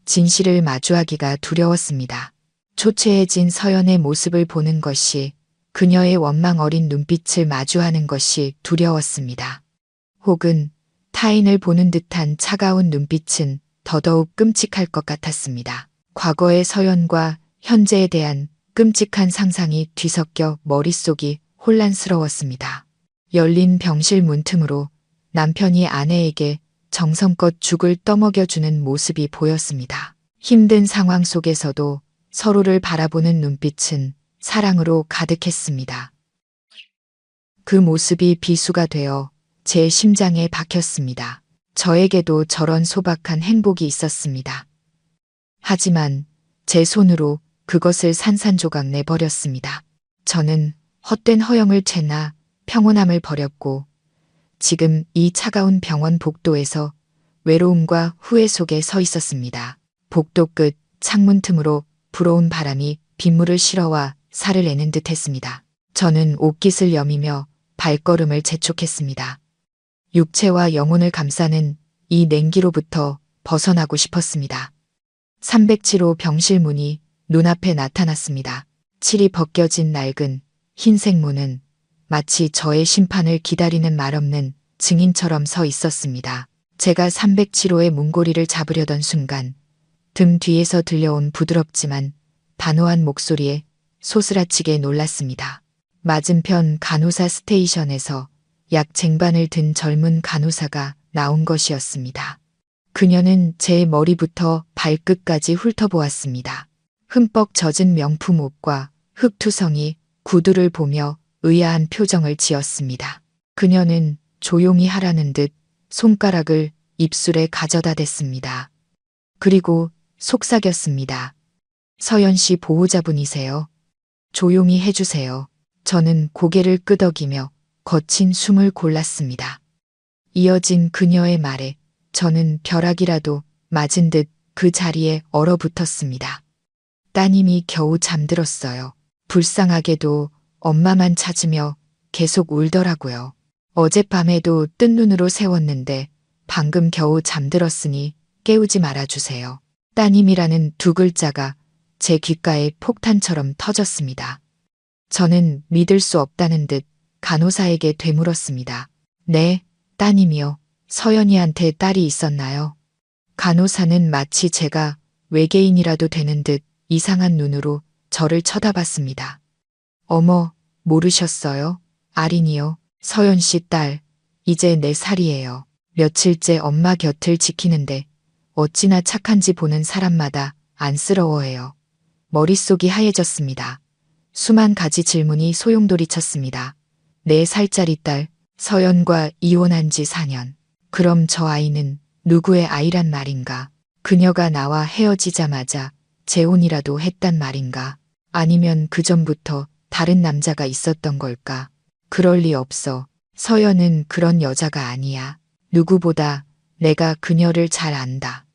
[SPEAKER 1] 진실을 마주하기가 두려웠습니다. 초췌해진 서연의 모습을 보는 것이, 그녀의 원망 어린 눈빛을 마주하는 것이 두려웠습니다. 혹은 타인을 보는 듯한 차가운 눈빛은 더더욱 끔찍할 것 같았습니다. 과거의 서연과 현재에 대한 끔찍한 상상이 뒤섞여 머릿속이 혼란스러웠습니다. 열린 병실 문틈으로 남편이 아내에게 정성껏 죽을 떠먹여주는 모습이 보였습니다. 힘든 상황 속에서도 서로를 바라보는 눈빛은 사랑으로 가득했습니다. 그 모습이 비수가 되어 제 심장에 박혔습니다. 저에게도 저런 소박한 행복이 있었습니다. 하지만 제 손으로 그것을 산산조각 내버렸습니다. 저는 헛된 허영을 채나 평온함을 버렸고 지금 이 차가운 병원 복도에서 외로움과 후회 속에 서 있었습니다. 복도 끝 창문 틈으로 불어온 바람이 빗물을 실어와 살을 내는 듯 했습니다. 저는 옷깃을 여미며 발걸음을 재촉했습니다. 육체와 영혼을 감싸는 이 냉기로부터 벗어나고 싶었습니다. 307호 병실 문이 눈앞에 나타났습니다. 칠이 벗겨진 낡은 흰색 문은 마치 저의 심판을 기다리는 말없는 증인처럼 서 있었습니다. 제가 307호의 문고리를 잡으려던 순간 등 뒤에서 들려온 부드럽지만 단호한 목소리에 소스라치게 놀랐습니다. 맞은편 간호사 스테이션에서 약 쟁반을 든 젊은 간호사가 나온 것이었습니다. 그녀는 제 머리부터 발끝까지 훑어보았습니다. 흠뻑 젖은 명품 옷과 흙투성이 구두를 보며 의아한 표정을 지었습니다. 그녀는 조용히 하라는 듯 손가락을 입술에 가져다 댔습니다. 그리고 속삭였습니다. 서연 씨 보호자분이세요. 조용히 해주세요. 저는 고개를 끄덕이며 거친 숨을 골랐습니다. 이어진 그녀의 말에 저는 벼락이라도 맞은 듯 그 자리에 얼어붙었습니다. 따님이 겨우 잠들었어요. 불쌍하게도 엄마만 찾으며 계속 울더라고요. 어젯밤에도 뜬 눈으로 세웠는데 방금 겨우 잠들었으니 깨우지 말아주세요. 따님이라는 두 글자가 제 귓가에 폭탄처럼 터졌습니다. 저는 믿을 수 없다는 듯 간호사에게 되물었습니다. 네, 따님이요. 서연이한테 딸이 있었나요? 간호사는 마치 제가 외계인이라도 되는 듯 이상한 눈으로 저를 쳐다봤습니다. 어머, 모르셨어요? 아린이요. 서연 씨 딸, 이제 4살이에요. 며칠째 엄마 곁을 지키는데 어찌나 착한지 보는 사람마다 안쓰러워해요. 머릿속이 하얘졌습니다. 수만 가지 질문이 소용돌이쳤습니다. 4살짜리 딸, 서연과 이혼한 지 4년. 그럼 저 아이는 누구의 아이란 말인가? 그녀가 나와 헤어지자마자 재혼이라도 했단 말인가? 아니면 그전부터 다른 남자가 있었던 걸까? 그럴 리 없어. 서연은 그런 여자가 아니야. 누구보다 내가 그녀를 잘 안다.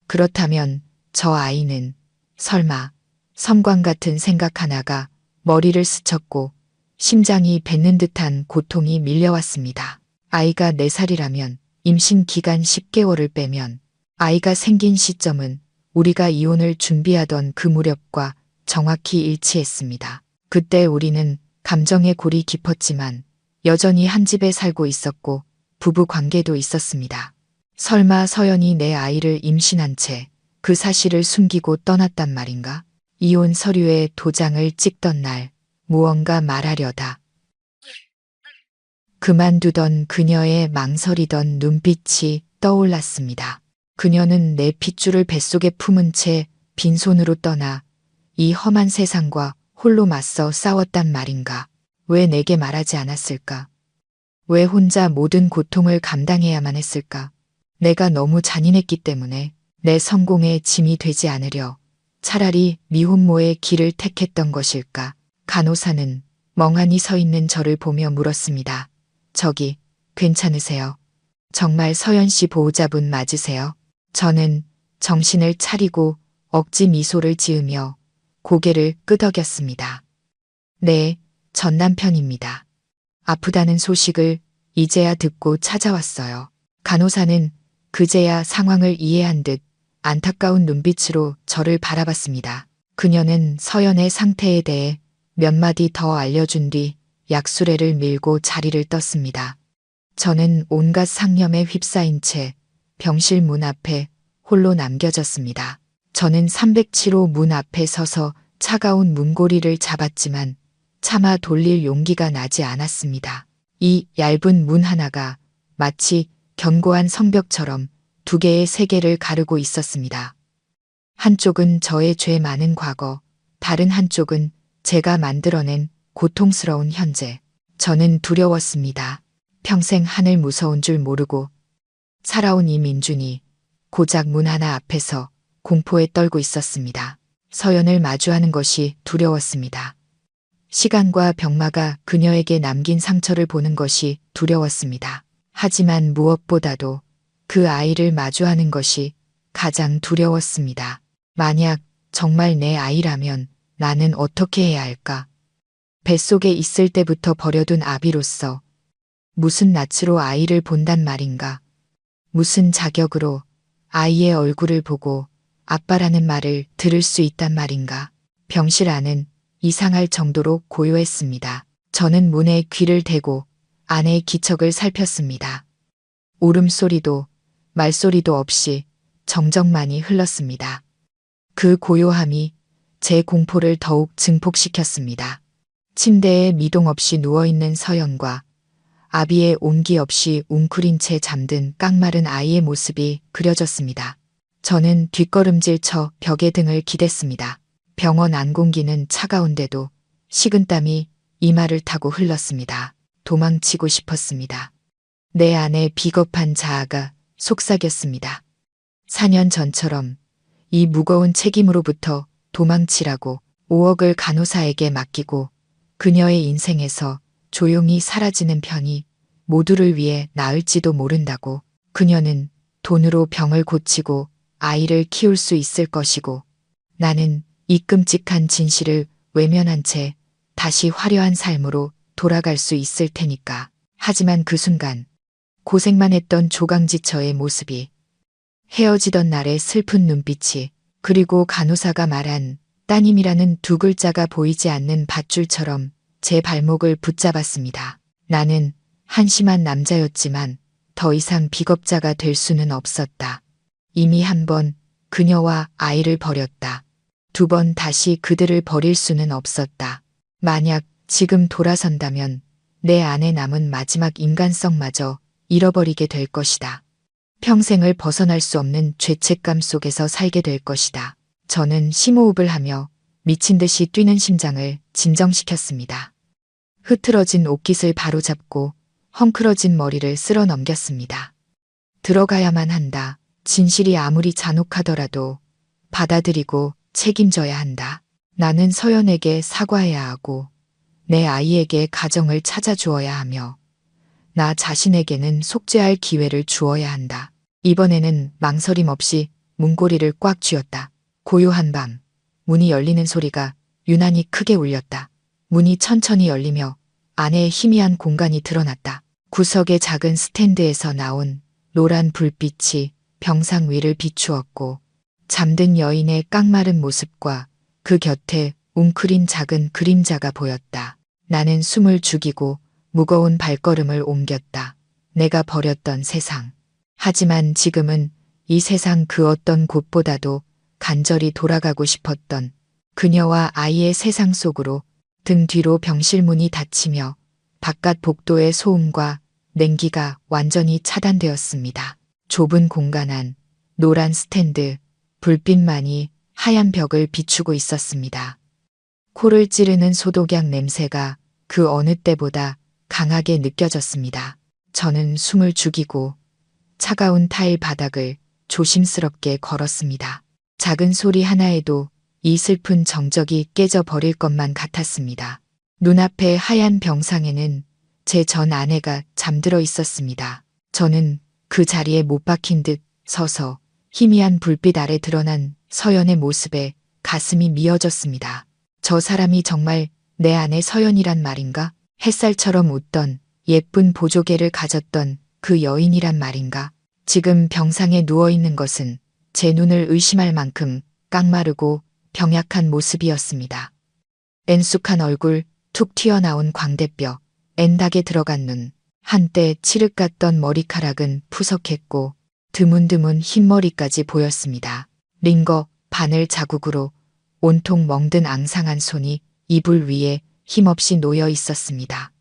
[SPEAKER 1] 그렇다면 저 아이는 설마 섬광 같은 생각 하나가 머리를 스쳤고 심장이 뱉는 듯한 고통이 밀려왔습니다. 아이가 4살이라면 임신 기간 10개월을 빼면 아이가 생긴 시점은 우리가 이혼을 준비하던 그 무렵과 정확히 일치했습니다. 그때 우리는 감정의 골이 깊었지만 여전히 한 집에 살고 있었고 부부 관계도 있었습니다. 설마 서연이 내 아이를 임신한 채 그 사실을 숨기고 떠났단 말인가? 이혼 서류에 도장을 찍던 날 무언가 말하려다 그만두던 그녀의 망설이던 눈빛이 떠올랐습니다. 그녀는 내 핏줄을 뱃속에 품은 채 빈손으로 떠나 이 험한 세상과 홀로 맞서 싸웠단 말인가? 왜 내게 말하지 않았을까? 왜 혼자 모든 고통을 감당해야만 했을까? 내가 너무 잔인했기 때문에 내 성공의 짐이 되지 않으려 차라리 미혼모의 길을 택했던 것일까? 간호사는 멍하니 서 있는 저를 보며 물었습니다. 저기, 괜찮으세요? 정말 서연 씨 보호자분 맞으세요? 저는 정신을 차리고 억지 미소를 지으며 고개를 끄덕였습니다. 네, 전 남편입니다. 아프다는 소식을 이제야 듣고 찾아왔어요. 간호사는 그제야 상황을 이해한 듯 안타까운 눈빛으로 저를 바라봤습니다. 그녀는 서연의 상태에 대해 몇 마디 더 알려준 뒤 약수레를 밀고 자리를 떴습니다. 저는 온갖 상념에 휩싸인 채 병실 문 앞에 홀로 남겨졌습니다. 저는 307호 문 앞에 서서 차가운 문고리를 잡았지만 차마 돌릴 용기가 나지 않았습니다. 이 얇은 문 하나가 마치 견고한 성벽처럼 2개의 세계를 가르고 있었습니다. 한쪽은 저의 죄 많은 과거, 다른 한쪽은 제가 만들어낸 고통스러운 현재. 저는 두려웠습니다. 평생 하늘 무서운 줄 모르고 살아온 이 민준이 고작 문 하나 앞에서 공포에 떨고 있었습니다. 서연을 마주하는 것이 두려웠습니다. 시간과 병마가 그녀에게 남긴 상처를 보는 것이 두려웠습니다. 하지만 무엇보다도 그 아이를 마주하는 것이 가장 두려웠습니다. 만약 정말 내 아이라면 나는 어떻게 해야 할까? 뱃속에 있을 때부터 버려둔 아비로서 무슨 낯으로 아이를 본단 말인가? 무슨 자격으로 아이의 얼굴을 보고 아빠라는 말을 들을 수 있단 말인가? 병실 안은 이상할 정도로 고요했습니다. 저는 문에 귀를 대고 안의 기척을 살폈습니다. 울음소리도 말소리도 없이 정적만이 흘렀습니다. 그 고요함이 제 공포를 더욱 증폭시켰습니다. 침대에 미동 없이 누워있는 서연과 아비의 온기 없이 웅크린 채 잠든 깡마른 아이의 모습이 그려졌습니다. 저는 뒷걸음질 벽에 등을 기댔습니다. 병원 안 공기는 차가운데도 식은땀이 이마를 타고 흘렀습니다. 도망치고 싶었습니다. 내 안에 비겁한 자아가 속삭였습니다. 4년 전처럼 이 무거운 책임으로부터 도망치라고 5억을 간호사에게 맡기고 그녀의 인생에서 조용히 사라지는 편이 모두를 위해 나을지도 모른다고. 그녀는 돈으로 병을 고치고 아이를 키울 수 있을 것이고 나는 이 끔찍한 진실을 외면한 채 다시 화려한 삶으로 돌아갈 수 있을 테니까. 하지만 그 순간 고생만 했던 조강지처의 모습이, 헤어지던 날의 슬픈 눈빛이, 그리고 간호사가 말한 따님이라는 2글자가 보이지 않는 밧줄처럼 제 발목을 붙잡았습니다. 나는 한심한 남자였지만 더 이상 비겁자가 될 수는 없었다. 이미 한 번 그녀와 아이를 버렸다. 2번 다시 그들을 버릴 수는 없었다. 만약 지금 돌아선다면 내 안에 남은 마지막 인간성마저 잃어버리게 될 것이다. 평생을 벗어날 수 없는 죄책감 속에서 살게 될 것이다. 저는 심호흡을 하며 미친 듯이 뛰는 심장을 진정시켰습니다. 흐트러진 옷깃을 바로잡고 헝클어진 머리를 쓸어 넘겼습니다. 들어가야만 한다. 진실이 아무리 잔혹하더라도 받아들이고 책임져야 한다. 나는 서연에게 사과해야 하고 내 아이에게 가정을 찾아주어야 하며 나 자신에게는 속죄할 기회를 주어야 한다. 이번에는 망설임 없이 문고리를 꽉 쥐었다. 고요한 밤, 문이 열리는 소리가 유난히 크게 울렸다. 문이 천천히 열리며 안에 희미한 공간이 드러났다. 구석의 작은 스탠드에서 나온 노란 불빛이 병상 위를 비추었고 잠든 여인의 깡마른 모습과 그 곁에 웅크린 작은 그림자가 보였다. 나는 숨을 죽이고 무거운 발걸음을 옮겼다. 내가 버렸던 세상. 하지만 지금은 이 세상 그 어떤 곳보다도 간절히 돌아가고 싶었던 그녀와 아이의 세상 속으로 등 뒤로 병실문이 닫히며 바깥 복도의 소음과 냉기가 완전히 차단되었습니다. 좁은 공간 안 노란 스탠드, 불빛만이 하얀 벽을 비추고 있었습니다. 코를 찌르는 소독약 냄새가 그 어느 때보다 강하게 느껴졌습니다. 저는 숨을 죽이고 차가운 타일 바닥을 조심스럽게 걸었습니다. 작은 소리 하나에도 이 슬픈 정적이 깨져 버릴 것만 같았습니다. 눈앞의 하얀 병상에는 제 전 아내가 잠들어 있었습니다. 저는 그 자리에 못 박힌 듯 서서 희미한 불빛 아래 드러난 서연의 모습에 가슴이 미어졌습니다. 저 사람이 정말 내 아내 서연이란 말인가? 햇살처럼 웃던 예쁜 보조개를 가졌던 그 여인이란 말인가? 지금 병상에 누워있는 것은 제 눈을 의심할 만큼 깡마르고 병약한 모습이었습니다. 엔숙한 얼굴, 툭 튀어나온 광대뼈, 엔닥에 들어간 눈, 한때 칠흑 같던 머리카락은 푸석했고 드문드문 흰머리까지 보였습니다. 링거, 바늘 자국으로 온통 멍든 앙상한 손이 이불 위에 힘없이 놓여 있었습니다.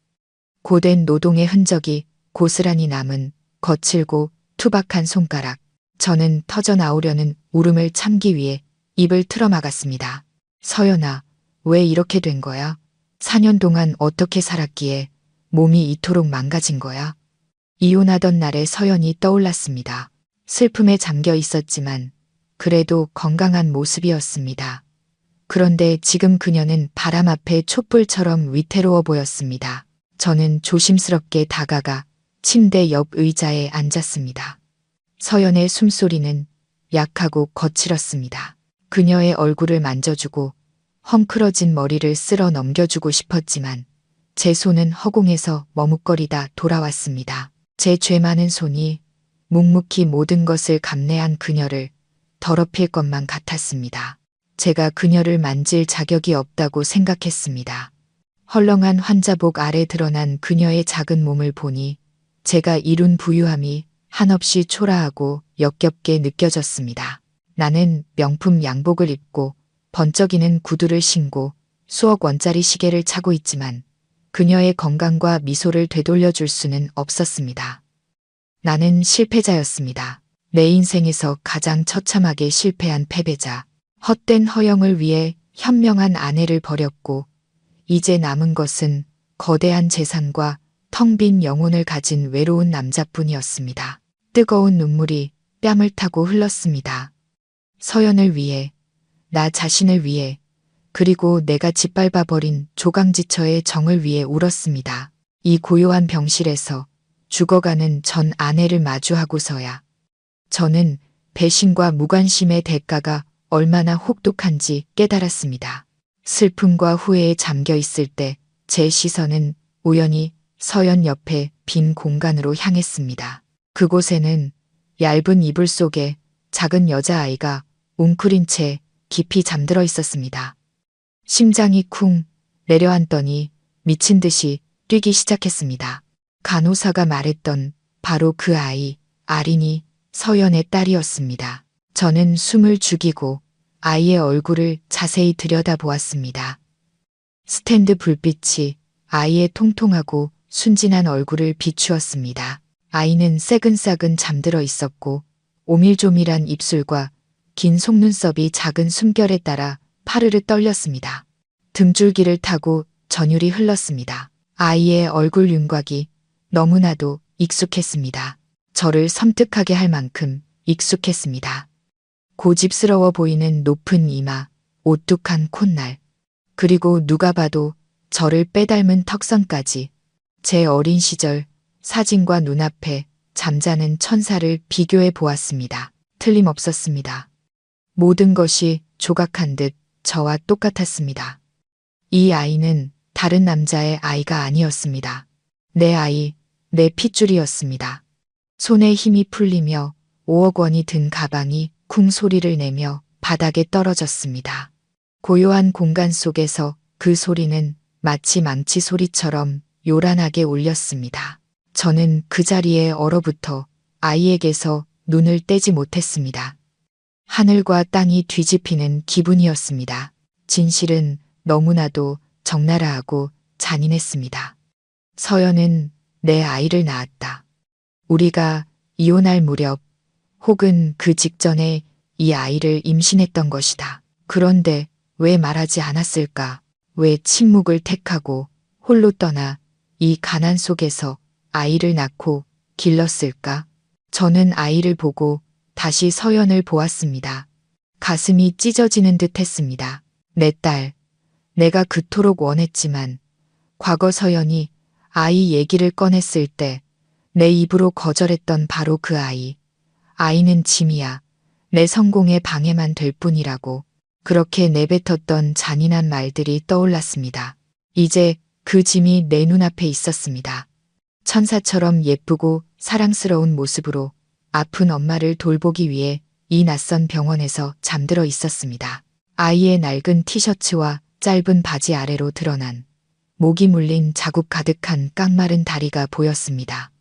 [SPEAKER 1] 고된 노동의 흔적이 고스란히 남은 거칠고 투박한 손가락. 저는 터져나오려는 울음을 참기 위해 입을 틀어막았습니다. 서연아, 왜 이렇게 된 거야? 4년 동안 어떻게 살았기에 몸이 이토록 망가진 거야? 이혼하던 날의 서연이 떠올랐습니다. 슬픔에 잠겨 있었지만 그래도 건강한 모습이었습니다. 그런데 지금 그녀는 바람 앞에 촛불처럼 위태로워 보였습니다. 저는 조심스럽게 다가가 침대 옆 의자에 앉았습니다. 서연의 숨소리는 약하고 거칠었습니다. 그녀의 얼굴을 만져주고 헝클어진 머리를 쓸어 넘겨주고 싶었지만 제 손은 허공에서 머뭇거리다 돌아왔습니다. 제 죄 많은 손이 묵묵히 모든 것을 감내한 그녀를 더럽힐 것만 같았습니다. 제가 그녀를 만질 자격이 없다고 생각했습니다. 헐렁한 환자복 아래 드러난 그녀의 작은 몸을 보니 제가 이룬 부유함이 한없이 초라하고 역겹게 느껴졌습니다. 나는 명품 양복을 입고 번쩍이는 구두를 신고 수억 원짜리 시계를 차고 있지만 그녀의 건강과 미소를 되돌려줄 수는 없었습니다. 나는 실패자였습니다. 내 인생에서 가장 처참하게 실패한 패배자. 헛된 허영을 위해 현명한 아내를 버렸고 이제 남은 것은 거대한 재산과 텅 빈 영혼을 가진 외로운 남자뿐이었습니다. 뜨거운 눈물이 뺨을 타고 흘렀습니다. 서연을 위해, 나 자신을 위해, 그리고 내가 짓밟아버린 조강지처의 정을 위해 울었습니다. 이 고요한 병실에서 죽어가는 전 아내를 마주하고서야 저는 배신과 무관심의 대가가 얼마나 혹독한지 깨달았습니다. 슬픔과 후회에 잠겨 있을 때 제 시선은 우연히 서연 옆에 빈 공간으로 향했습니다. 그곳에는 얇은 이불 속에 작은 여자아이가 웅크린 채 깊이 잠들어 있었습니다. 심장이 쿵 내려앉더니 미친 듯이 뛰기 시작했습니다. 간호사가 말했던 바로 그 아이, 아린이 서연의 딸이었습니다. 저는 숨을 죽이고 아이의 얼굴을 자세히 들여다보았습니다. 스탠드 불빛이 아이의 통통하고 순진한 얼굴을 비추었습니다. 아이는 새근싸근 잠들어 있었고 오밀조밀한 입술과 긴 속눈썹이 작은 숨결에 따라 파르르 떨렸습니다. 등줄기를 타고 전율이 흘렀습니다. 아이의 얼굴 윤곽이 너무나도 익숙했습니다. 저를 섬뜩하게 할 만큼 익숙했습니다. 고집스러워 보이는 높은 이마, 오뚝한 콧날, 그리고 누가 봐도 저를 빼닮은 턱선까지 제 어린 시절 사진과 눈앞에 잠자는 천사를 비교해 보았습니다. 틀림없었습니다. 모든 것이 조각한 듯 저와 똑같았습니다. 이 아이는 다른 남자의 아이가 아니었습니다. 내 아이, 내 핏줄이었습니다. 손에 힘이 풀리며 5억 원이 든 가방이 쿵 소리를 내며 바닥에 떨어졌습니다. 고요한 공간 속에서 그 소리는 마치 망치 소리처럼 요란하게 울렸습니다. 저는 그 자리에 얼어붙어 아이에게서 눈을 떼지 못했습니다. 하늘과 땅이 뒤집히는 기분이었습니다. 진실은 너무나도 적나라하고 잔인했습니다. 서연은 내 아이를 낳았다. 우리가 이혼할 무렵 혹은 그 직전에 이 아이를 임신했던 것이다. 그런데 왜 말하지 않았을까? 왜 침묵을 택하고 홀로 떠나 이 가난 속에서 아이를 낳고 길렀을까? 저는 아이를 보고 다시 서연을 보았습니다. 가슴이 찢어지는 듯 했습니다. 내 딸, 내가 그토록 원했지만 과거 서연이 아이 얘기를 꺼냈을 때 내 입으로 거절했던 바로 그 아이. 아이는 짐이야. 내 성공에 방해만 될 뿐이라고. 그렇게 내뱉었던 잔인한 말들이 떠올랐습니다. 이제 그 짐이 내 눈앞에 있었습니다. 천사처럼 예쁘고 사랑스러운 모습으로 아픈 엄마를 돌보기 위해 이 낯선 병원에서 잠들어 있었습니다. 아이의 낡은 티셔츠와 짧은 바지 아래로 드러난 목이 물린 자국 가득한 깡마른 다리가 보였습니다.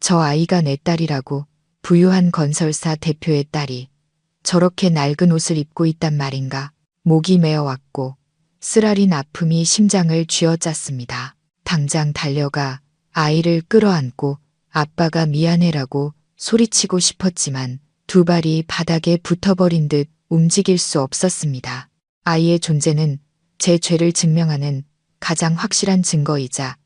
[SPEAKER 1] 저 아이가 내 딸이라고, 부유한 건설사 대표의 딸이 저렇게 낡은 옷을 입고 있단 말인가. 목이 메어왔고 쓰라린 아픔이 심장을 쥐어짰습니다. 당장 달려가 아이를 끌어안고 아빠가 미안해라고 소리치고 싶었지만 두 발이 바닥에 붙어버린 듯 움직일 수 없었습니다. 아이의 존재는 제 죄를 증명하는 가장 확실한 증거이자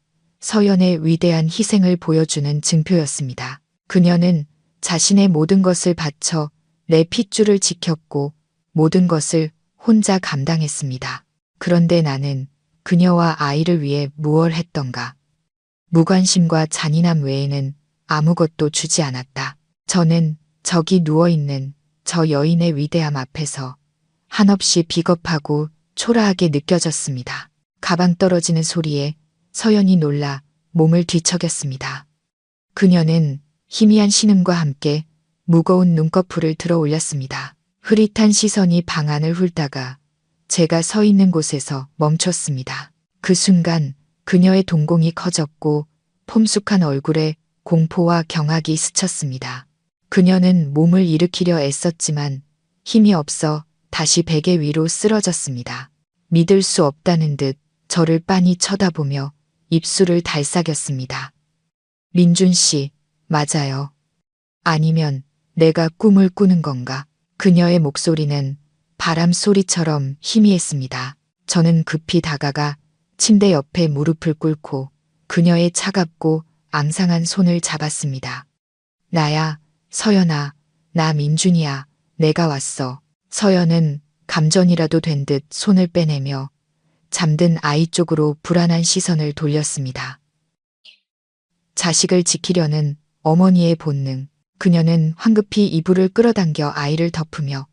[SPEAKER 1] 서연의 위대한 희생을 보여주는 증표였습니다. 그녀는 자신의 모든 것을 바쳐 내 핏줄을 지켰고 모든 것을 혼자 감당했습니다. 그런데 나는 그녀와 아이를 위해 무얼 했던가. 무관심과 잔인함 외에는 아무것도 주지 않았다. 저는 저기 누워있는 저 여인의 위대함 앞에서 한없이 비겁하고 초라하게 느껴졌습니다. 가방 떨어지는 소리에 서연이 놀라 몸을 뒤척였습니다. 그녀는 희미한 신음과 함께 무거운 눈꺼풀을 들어 올렸습니다. 흐릿한 시선이 방 안을 훑다가 제가 서 있는 곳에서 멈췄습니다. 그 순간 그녀의 동공이 커졌고 폼숙한 얼굴에 공포와 경악이 스쳤습니다. 그녀는 몸을 일으키려 애썼지만 힘이 없어 다시 베개 위로 쓰러졌습니다. 믿을 수 없다는 듯 저를 빤히 쳐다보며 입술을 달싹였습니다. 민준 씨, 맞아요. 아니면 내가 꿈을 꾸는 건가? 그녀의 목소리는 바람 소리처럼 희미했습니다. 저는 급히 다가가 침대 옆에 무릎을 꿇고 그녀의 차갑고 앙상한 손을 잡았습니다. 나야, 서연아, 나 민준이야, 내가 왔어. 서연은 감전이라도 된 듯 손을 빼내며 잠든 아이 쪽으로 불안한 시선을 돌렸습니다. 자식을 지키려는 어머니의 본능. 그녀는 황급히 이불을 끌어당겨 아이를 덮으며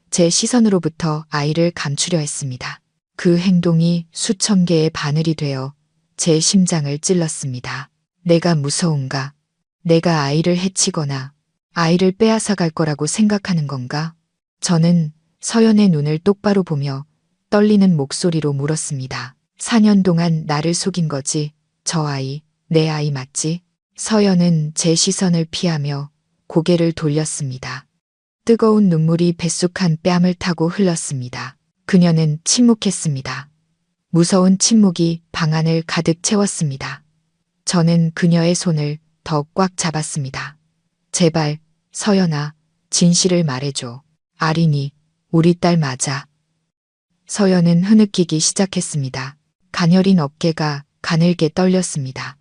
[SPEAKER 1] 제 시선으로부터 아이를 감추려 했습니다. 그 행동이 수천 개의 바늘이 되어 제 심장을 찔렀습니다. 내가 무서운가? 내가 아이를 해치거나 아이를 빼앗아 갈 거라고 생각하는 건가? 저는 서연의 눈을 똑바로 보며 떨리는 목소리로 물었습니다. 4년 동안 나를 속인 거지? 저 아이, 내 아이 맞지? 서연은 제 시선을 피하며 고개를 돌렸습니다. 뜨거운 눈물이 뱃속한 뺨을 타고 흘렀습니다. 그녀는 침묵했습니다. 무서운 침묵이 방 안을 가득 채웠습니다. 저는 그녀의 손을 더 꽉 잡았습니다. 제발, 서연아, 진실을 말해줘. 아린이, 우리 딸 맞아. 서연은 흐느끼기 시작했습니다. 가녀린 어깨가 가늘게 떨렸습니다.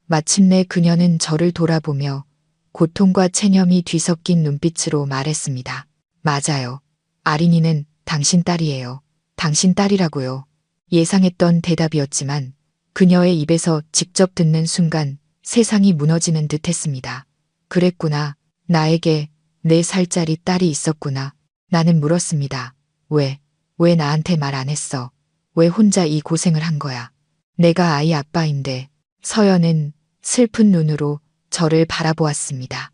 [SPEAKER 1] 마침내 그녀는 저를 돌아보며 고통과 체념이 뒤섞인 눈빛으로 말했습니다. 맞아요. 아린이는 당신 딸이에요. 당신 딸이라고요. 예상했던 대답이었지만 그녀의 입에서 직접 듣는 순간 세상이 무너지는 듯 했습니다. 그랬구나. 나에게 4살짜리 딸이 있었구나. 나는 물었습니다. 왜 나한테 말 안 했어? 왜 혼자 이 고생을 한 거야? 내가 아이 아빠인데. 서연은 슬픈 눈으로 저를 바라보았습니다.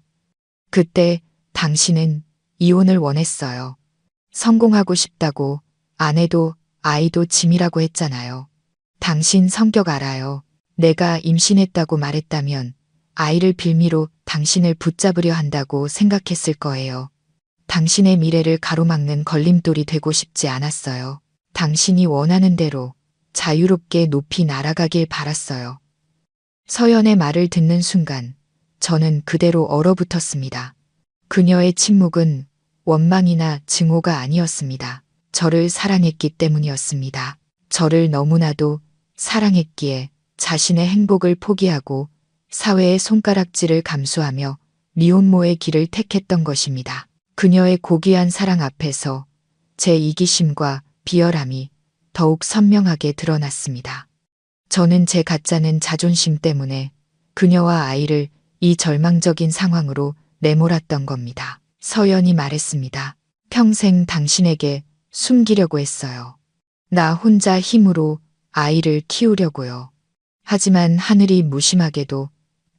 [SPEAKER 1] 그때 당신은 이혼을 원했어요. 성공하고 싶다고 아내도 아이도 짐이라고 했잖아요. 당신 성격 알아요. 내가 임신했다고 말했다면 아이를 빌미로 당신을 붙잡으려 한다고 생각했을 거예요. 당신의 미래를 가로막는 걸림돌이 되고 싶지 않았어요. 당신이 원하는 대로 자유롭게 높이 날아가길 바랐어요. 서연의 말을 듣는 순간 저는 그대로 얼어붙었습니다. 그녀의 침묵은 원망이나 증오가 아니었습니다. 저를 사랑했기 때문이었습니다. 저를 너무나도 사랑했기에 자신의 행복을 포기하고 사회의 손가락질을 감수하며 미혼모의 길을 택했던 것입니다. 그녀의 고귀한 사랑 앞에서 제 이기심과 비열함이 더욱 선명하게 드러났습니다. 저는 제 가짜는 자존심 때문에 그녀와 아이를 이 절망적인 상황으로 내몰았던 겁니다. 서연이 말했습니다. 평생 당신에게 숨기려고 했어요. 나 혼자 힘으로 아이를 키우려고요. 하지만 하늘이 무심하게도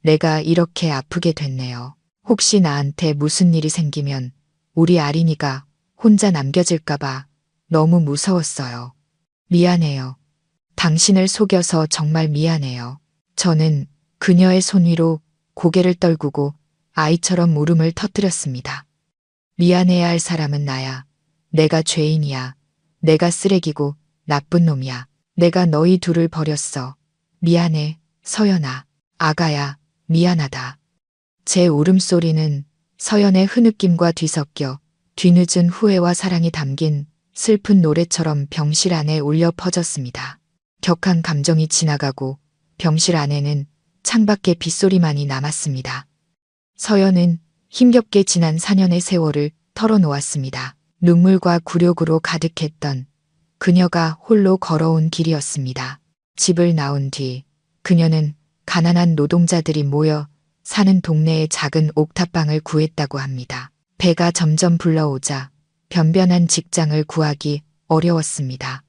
[SPEAKER 1] 내가 이렇게 아프게 됐네요. 혹시 나한테 무슨 일이 생기면 우리 아린이가 혼자 남겨질까봐 너무 무서웠어요. 미안해요. 당신을 속여서 정말 미안해요. 저는 그녀의 손 위로 고개를 떨구고 아이처럼 울음을 터뜨렸습니다. 미안해야 할 사람은 나야. 내가 죄인이야. 내가 쓰레기고 나쁜 놈이야. 내가 너희 둘을 버렸어. 미안해, 서연아. 아가야, 미안하다. 제 울음소리는 서연의 흐느낌과 뒤섞여 뒤늦은 후회와 사랑이 담긴 슬픈 노래처럼 병실 안에 울려 퍼졌습니다. 격한 감정이 지나가고 병실 안에는 창밖에 빗소리만이 남았습니다. 서연은 힘겹게 지난 4년의 세월을 털어놓았습니다. 눈물과 굴욕으로 가득했던 그녀가 홀로 걸어온 길이었습니다. 집을 나온 뒤 그녀는 가난한 노동자들이 모여 사는 동네의 작은 옥탑방을 구했다고 합니다. 배가 점점 불러오자 변변한 직장을 구하기 어려웠습니다.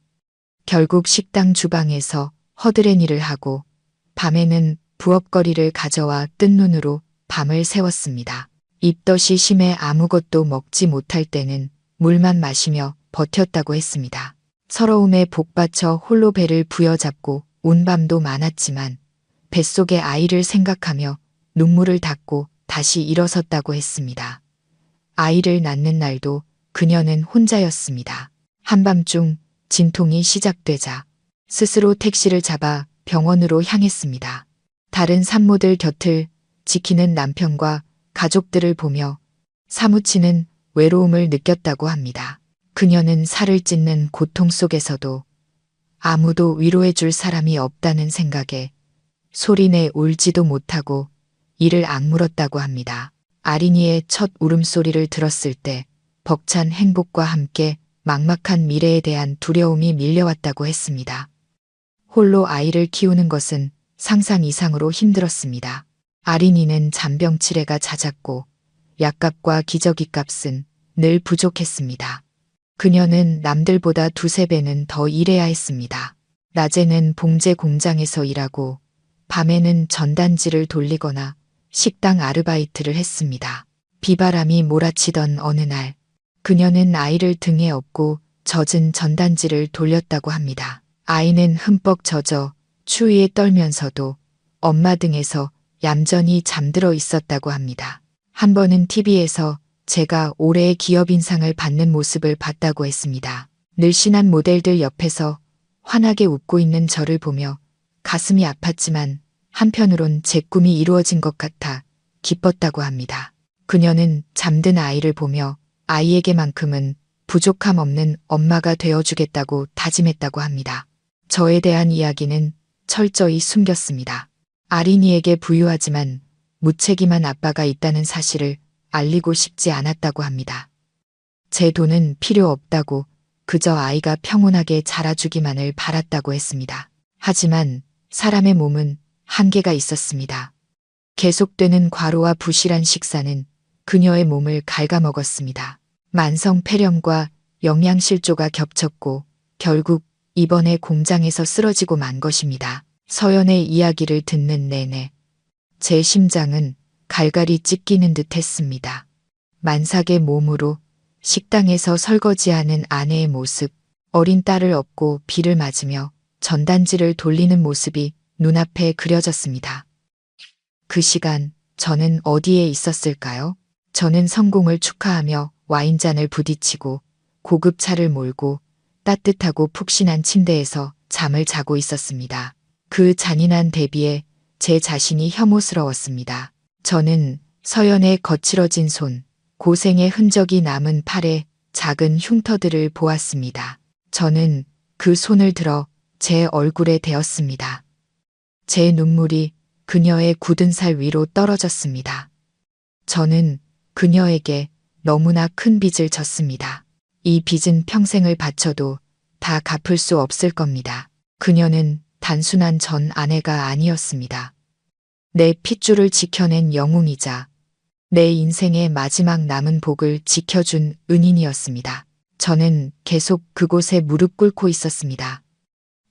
[SPEAKER 1] 결국 식당 주방에서 허드렛 일을 하고 밤에는 부엌거리를 가져와 뜬 눈으로 밤을 새웠습니다. 입덧이 심해 아무것도 먹지 못할 때는 물만 마시며 버텼다고 했습니다. 서러움에 복받쳐 홀로 배를 부여잡고 운 밤도 많았지만 뱃속의 아이를 생각하며 눈물을 닦고 다시 일어섰다고 했습니다. 아이를 낳는 날도 그녀는 혼자였습니다. 한밤중 진통이 시작되자 스스로 택시를 잡아 병원으로 향했습니다. 다른 산모들 곁을 지키는 남편과 가족들을 보며 사무치는 외로움을 느꼈다고 합니다. 그녀는 살을 찢는 고통 속에서도 아무도 위로해줄 사람이 없다는 생각에 소리내 울지도 못하고 이를 악물었다고 합니다. 아린이의 첫 울음소리를 들었을 때 벅찬 행복과 함께 막막한 미래에 대한 두려움이 밀려왔다고 했습니다. 홀로 아이를 키우는 것은 상상 이상으로 힘들었습니다. 아린이는 잔병 치레가 잦았고 약값과 기저귀 값은 늘 부족했습니다. 그녀는 남들보다 2~3배는 더 일해야 했습니다. 낮에는 봉제 공장에서 일하고 밤에는 전단지를 돌리거나 식당 아르바이트를 했습니다. 비바람이 몰아치던 어느 날 그녀는 아이를 등에 업고 젖은 전단지를 돌렸다고 합니다. 아이는 흠뻑 젖어 추위에 떨면서도 엄마 등에서 얌전히 잠들어 있었다고 합니다. 한 번은 TV에서 제가 올해의 기업인상을 받는 모습을 봤다고 했습니다. 늘씬한 모델들 옆에서 환하게 웃고 있는 저를 보며 가슴이 아팠지만 한편으론 제 꿈이 이루어진 것 같아 기뻤다고 합니다. 그녀는 잠든 아이를 보며 아이에게만큼은 부족함 없는 엄마가 되어주겠다고 다짐했다고 합니다. 저에 대한 이야기는 철저히 숨겼습니다. 아린이에게 부유하지만 무책임한 아빠가 있다는 사실을 알리고 싶지 않았다고 합니다. 제 돈은 필요 없다고 그저 아이가 평온하게 자라주기만을 바랐다고 했습니다. 하지만 사람의 몸은 한계가 있었습니다. 계속되는 과로와 부실한 식사는 그녀의 몸을 갉아먹었습니다. 만성 폐렴과 영양실조가 겹쳤고 결국 입원해 공장에서 쓰러지고 만 것입니다. 서연의 이야기를 듣는 내내 제 심장은 갈갈이 찢기는 듯 했습니다. 만삭의 몸으로 식당에서 설거지하는 아내의 모습, 어린 딸을 업고 비를 맞으며 전단지를 돌리는 모습이 눈앞에 그려졌습니다. 그 시간 저는 어디에 있었을까요? 저는 성공을 축하하며 와인잔을 부딪히고 고급 차를 몰고 따뜻하고 푹신한 침대에서 잠을 자고 있었습니다. 그 잔인한 대비에 제 자신이 혐오스러웠습니다. 저는 서연의 거칠어진 손, 고생의 흔적이 남은 팔에 작은 흉터들을 보았습니다. 저는 그 손을 들어 제 얼굴에 대었습니다. 제 눈물이 그녀의 굳은 살 위로 떨어졌습니다. 저는 그녀에게 너무나 큰 빚을 졌습니다. 이 빚은 평생을 바쳐도 다 갚을 수 없을 겁니다. 그녀는 단순한 전 아내가 아니었습니다. 내 핏줄을 지켜낸 영웅이자 내 인생의 마지막 남은 복을 지켜준 은인이었습니다. 저는 계속 그곳에 무릎 꿇고 있었습니다.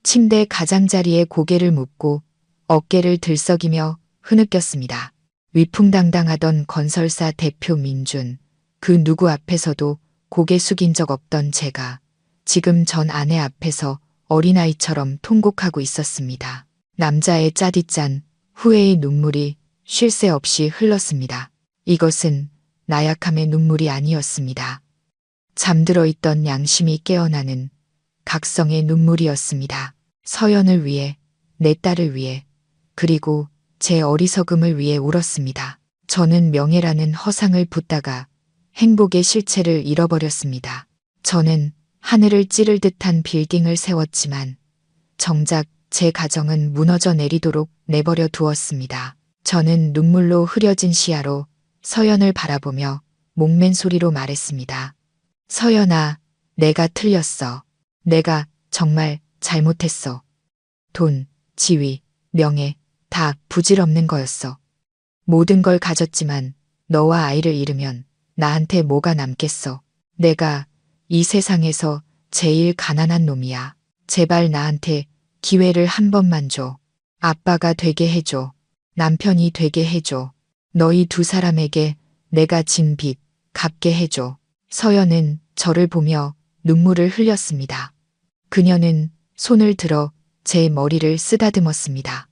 [SPEAKER 1] 침대 가장자리에 고개를 묻고 어깨를 들썩이며 흐느꼈습니다. 위풍당당하던 건설사 대표 민준, 그 누구 앞에서도 고개 숙인 적 없던 제가 지금 전 아내 앞에서 어린아이처럼 통곡하고 있었습니다. 남자의 짜디짠 후회의 눈물이 쉴 새 없이 흘렀습니다. 이것은 나약함의 눈물이 아니었습니다. 잠들어 있던 양심이 깨어나는 각성의 눈물이었습니다. 서연을 위해, 내 딸을 위해, 그리고 제 어리석음을 위해 울었습니다. 저는 명예라는 허상을 붙다가 행복의 실체를 잃어버렸습니다. 저는 하늘을 찌를 듯한 빌딩을 세웠지만 정작 제 가정은 무너져 내리도록 내버려 두었습니다. 저는 눈물로 흐려진 시야로 서연을 바라보며 목맨 소리로 말했습니다. 서연아, 내가 틀렸어. 내가 정말 잘못했어. 돈, 지위, 명예, 다 부질없는 거였어. 모든 걸 가졌지만 너와 아이를 잃으면 나한테 뭐가 남겠어. 내가 이 세상에서 제일 가난한 놈이야. 제발 나한테 기회를 한 번만 줘. 아빠가 되게 해줘. 남편이 되게 해줘. 너희 두 사람에게 내가 진 빚 갚게 해줘. 서연은 저를 보며 눈물을 흘렸습니다. 그녀는 손을 들어 제 머리를 쓰다듬었습니다.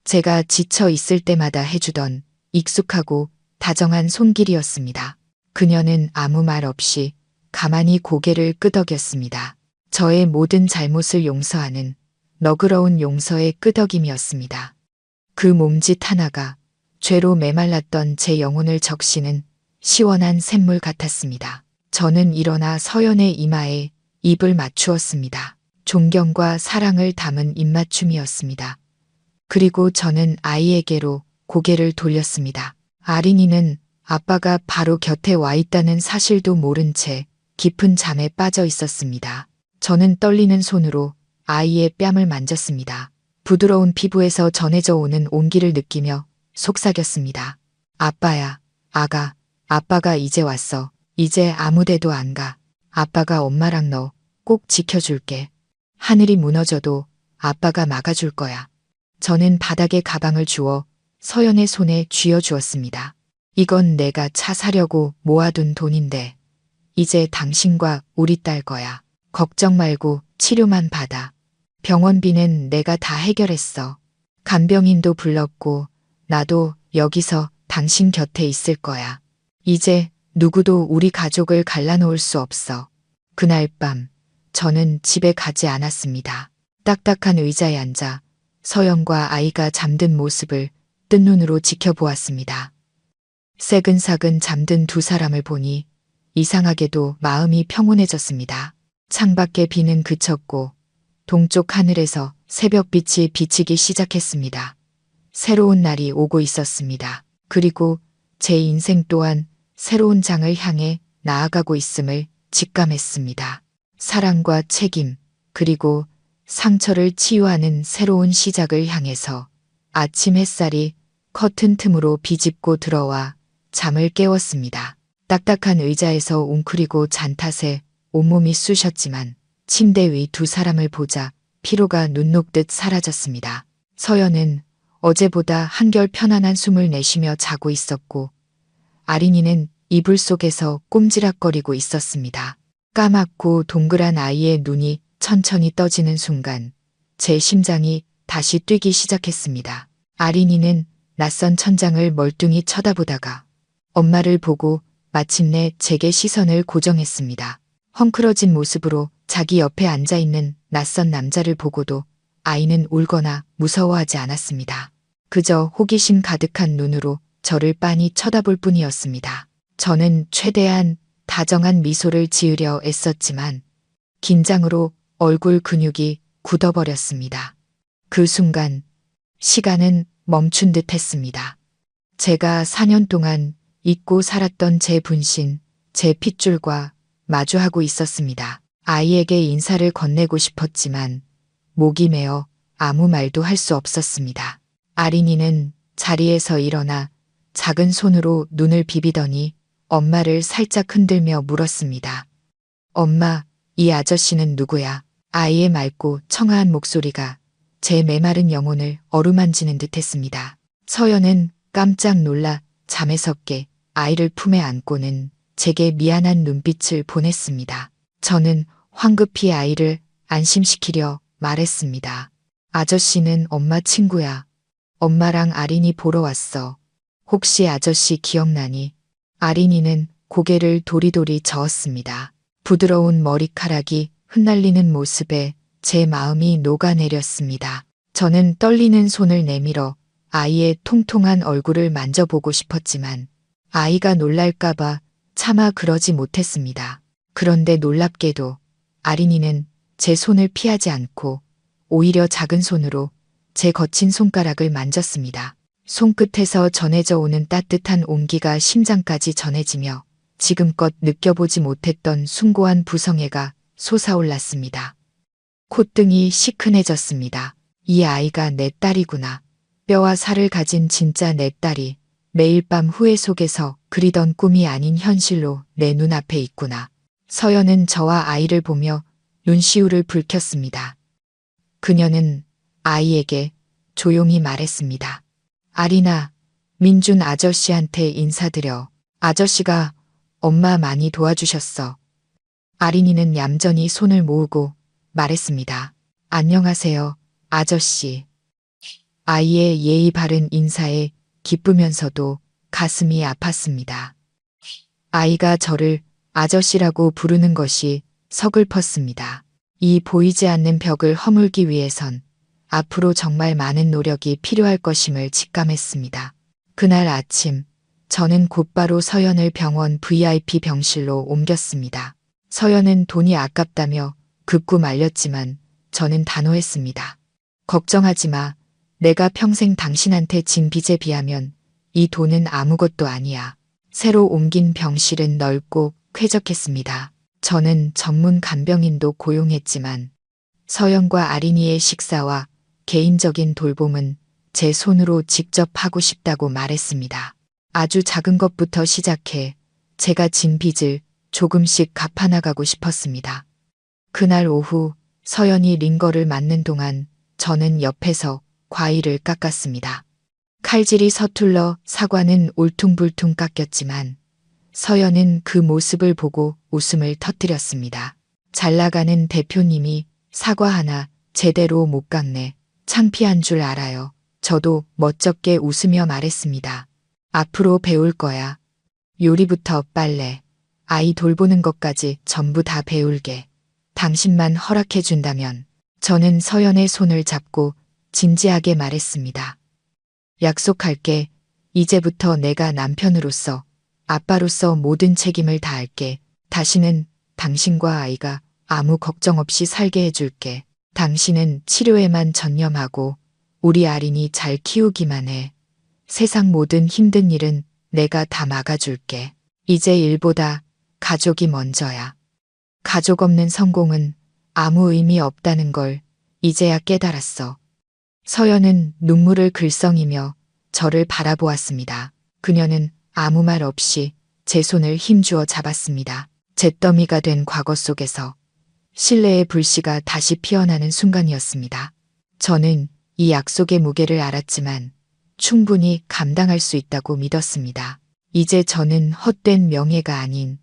[SPEAKER 1] 제가 지쳐 있을 때마다 해주던 익숙하고 다정한 손길이었습니다. 그녀는 아무 말 없이 가만히 고개를 끄덕였습니다. 저의 모든 잘못을 용서하는 너그러운 용서의 끄덕임이었습니다. 그 몸짓 하나가 죄로 메말랐던 제 영혼을 적시는 시원한 샘물 같았습니다. 저는 일어나 서연의 이마에 입을 맞추었습니다. 존경과 사랑을 담은 입맞춤이었습니다. 그리고 저는 아이에게로 고개를 돌렸습니다. 아린이는 아빠가 바로 곁에 와 있다는 사실도 모른 채 깊은 잠에 빠져 있었습니다. 저는 떨리는 손으로 아이의 뺨을 만졌습니다. 부드러운 피부에서 전해져 오는 온기를 느끼며 속삭였습니다. 아빠야, 아가, 아빠가 이제 왔어. 이제 아무데도 안 가. 아빠가 엄마랑 너 꼭 지켜줄게. 하늘이 무너져도 아빠가 막아줄 거야. 저는 바닥에 가방을 주워 서연의 손에 쥐어주었습니다. 이건 내가 차 사려고 모아둔 돈인데 이제 당신과 우리 딸 거야. 걱정 말고 치료만 받아. 병원비는 내가 다 해결했어. 간병인도 불렀고 나도 여기서 당신 곁에 있을 거야. 이제 누구도 우리 가족을 갈라놓을 수 없어. 그날 밤 저는 집에 가지 않았습니다. 딱딱한 의자에 앉아 서연과 아이가 잠든 모습을 뜬 눈으로 지켜보았습니다. 새근사근 잠든 두 사람을 보니 이상하게도 마음이 평온해졌습니다. 창밖에 비는 그쳤고 동쪽 하늘에서 새벽빛이 비치기 시작했습니다. 새로운 날이 오고 있었습니다. 그리고 제 인생 또한 새로운 장을 향해 나아가고 있음을 직감했습니다. 사랑과 책임, 그리고 상처를 치유하는 새로운 시작을 향해서 아침 햇살이 커튼 틈으로 비집고 들어와 잠을 깨웠습니다. 딱딱한 의자에서 웅크리고 잔 탓에 온몸이 쑤셨지만 침대 위 두 사람을 보자 피로가 눈 녹듯 사라졌습니다. 서연은 어제보다 한결 편안한 숨을 내쉬며 자고 있었고 아린이는 이불 속에서 꼼지락거리고 있었습니다. 까맣고 동그란 아이의 눈이 천천히 떠지는 순간 제 심장이 다시 뛰기 시작했습니다. 아린이는 낯선 천장을 멀뚱히 쳐다보다가 엄마를 보고 마침내 제게 시선을 고정했습니다. 헝클어진 모습으로 자기 옆에 앉아있는 낯선 남자를 보고도 아이는 울거나 무서워하지 않았습니다. 그저 호기심 가득한 눈으로 저를 빤히 쳐다볼 뿐이었습니다. 저는 최대한 다정한 미소를 지으려 애썼지만 긴장으로 얼굴 근육이 굳어버렸습니다. 그 순간 시간은 멈춘 듯 했습니다. 제가 4년 동안 잊고 살았던 제 분신, 제 핏줄과 마주하고 있었습니다. 아이에게 인사를 건네고 싶었지만 목이 메어 아무 말도 할 수 없었습니다. 아린이는 자리에서 일어나 작은 손으로 눈을 비비더니 엄마를 살짝 흔들며 물었습니다. 엄마, 이 아저씨는 누구야? 아이의 맑고 청아한 목소리가 제 메마른 영혼을 어루만지는 듯 했습니다. 서연은 깜짝 놀라 잠에서 깨 아이를 품에 안고는 제게 미안한 눈빛을 보냈습니다. 저는 황급히 아이를 안심시키려 말했습니다. 아저씨는 엄마 친구야. 엄마랑 아린이 보러 왔어. 혹시 아저씨 기억나니? 아린이는 고개를 도리도리 저었습니다. 부드러운 머리카락이 흩날리는 모습에 제 마음이 녹아내렸습니다. 저는 떨리는 손을 내밀어 아이의 통통한 얼굴을 만져보고 싶었지만 아이가 놀랄까봐 차마 그러지 못했습니다. 그런데 놀랍게도 아린이는 제 손을 피하지 않고 오히려 작은 손으로 제 거친 손가락을 만졌습니다. 손끝에서 전해져 오는 따뜻한 온기가 심장까지 전해지며 지금껏 느껴보지 못했던 숭고한 부성애가 솟아올랐습니다. 콧등이 시큰해졌습니다. 이 아이가 내 딸이구나. 뼈와 살을 가진 진짜 내 딸이 매일 밤 후회 속에서 그리던 꿈이 아닌 현실로 내 눈앞에 있구나. 서연은 저와 아이를 보며 눈시울을 붉혔습니다. 그녀는 아이에게 조용히 말했습니다. 아린아, 민준 아저씨한테 인사드려. 아저씨가 엄마 많이 도와주셨어. 아린이는 얌전히 손을 모으고 말했습니다. 안녕하세요, 아저씨. 아이의 예의 바른 인사에 기쁘면서도 가슴이 아팠습니다. 아이가 저를 아저씨라고 부르는 것이 서글펐습니다. 이 보이지 않는 벽을 허물기 위해선 앞으로 정말 많은 노력이 필요할 것임을 직감했습니다. 그날 아침 저는 곧바로 서연을 병원 VIP 병실로 옮겼습니다. 서연은 돈이 아깝다며 극구 말렸지만 저는 단호했습니다. 걱정하지 마. 내가 평생 당신한테 진 빚에 비하면 이 돈은 아무것도 아니야. 새로 옮긴 병실은 넓고 쾌적했습니다. 저는 전문 간병인도 고용했지만 서연과 아린이의 식사와 개인적인 돌봄은 제 손으로 직접 하고 싶다고 말했습니다. 아주 작은 것부터 시작해 제가 진 빚을 조금씩 갚아나가고 싶었습니다. 그날 오후 서연이 링거를 맞는 동안 저는 옆에서 과일을 깎았습니다. 칼질이 서툴러 사과는 울퉁불퉁 깎였지만 서연은 그 모습을 보고 웃음을 터뜨렸습니다. 잘 나가는 대표님이 사과 하나 제대로 못 깎네. 창피한 줄 알아요. 저도 멋쩍게 웃으며 말했습니다. 앞으로 배울 거야. 요리부터 빨래, 아이 돌보는 것까지 전부 다 배울게. 당신만 허락해 준다면. 저는 서연의 손을 잡고 진지하게 말했습니다. 약속할게. 이제부터 내가 남편으로서, 아빠로서 모든 책임을 다할게. 다시는 당신과 아이가 아무 걱정 없이 살게 해줄게. 당신은 치료에만 전념하고 우리 아린이 잘 키우기만 해. 세상 모든 힘든 일은 내가 다 막아줄게. 이제 일보다 가족이 먼저야. 가족 없는 성공은 아무 의미 없다는 걸 이제야 깨달았어. 서연은 눈물을 글썽이며 저를 바라보았습니다. 그녀는 아무 말 없이 제 손을 힘주어 잡았습니다. 잿더미가 된 과거 속에서 신뢰의 불씨가 다시 피어나는 순간이었습니다. 저는 이 약속의 무게를 알았지만 충분히 감당할 수 있다고 믿었습니다. 이제 저는 헛된 명예가 아닌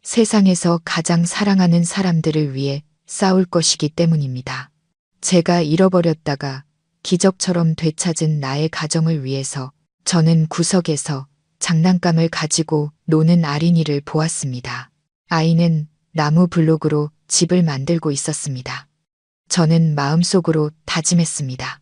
[SPEAKER 1] 세상에서 가장 사랑하는 사람들을 위해 싸울 것이기 때문입니다. 제가 잃어버렸다가 기적처럼 되찾은 나의 가정을 위해서 저는 구석에서 장난감을 가지고 노는 아린이를 보았습니다. 아이는 나무 블록으로 집을 만들고 있었습니다. 저는 마음속으로 다짐했습니다.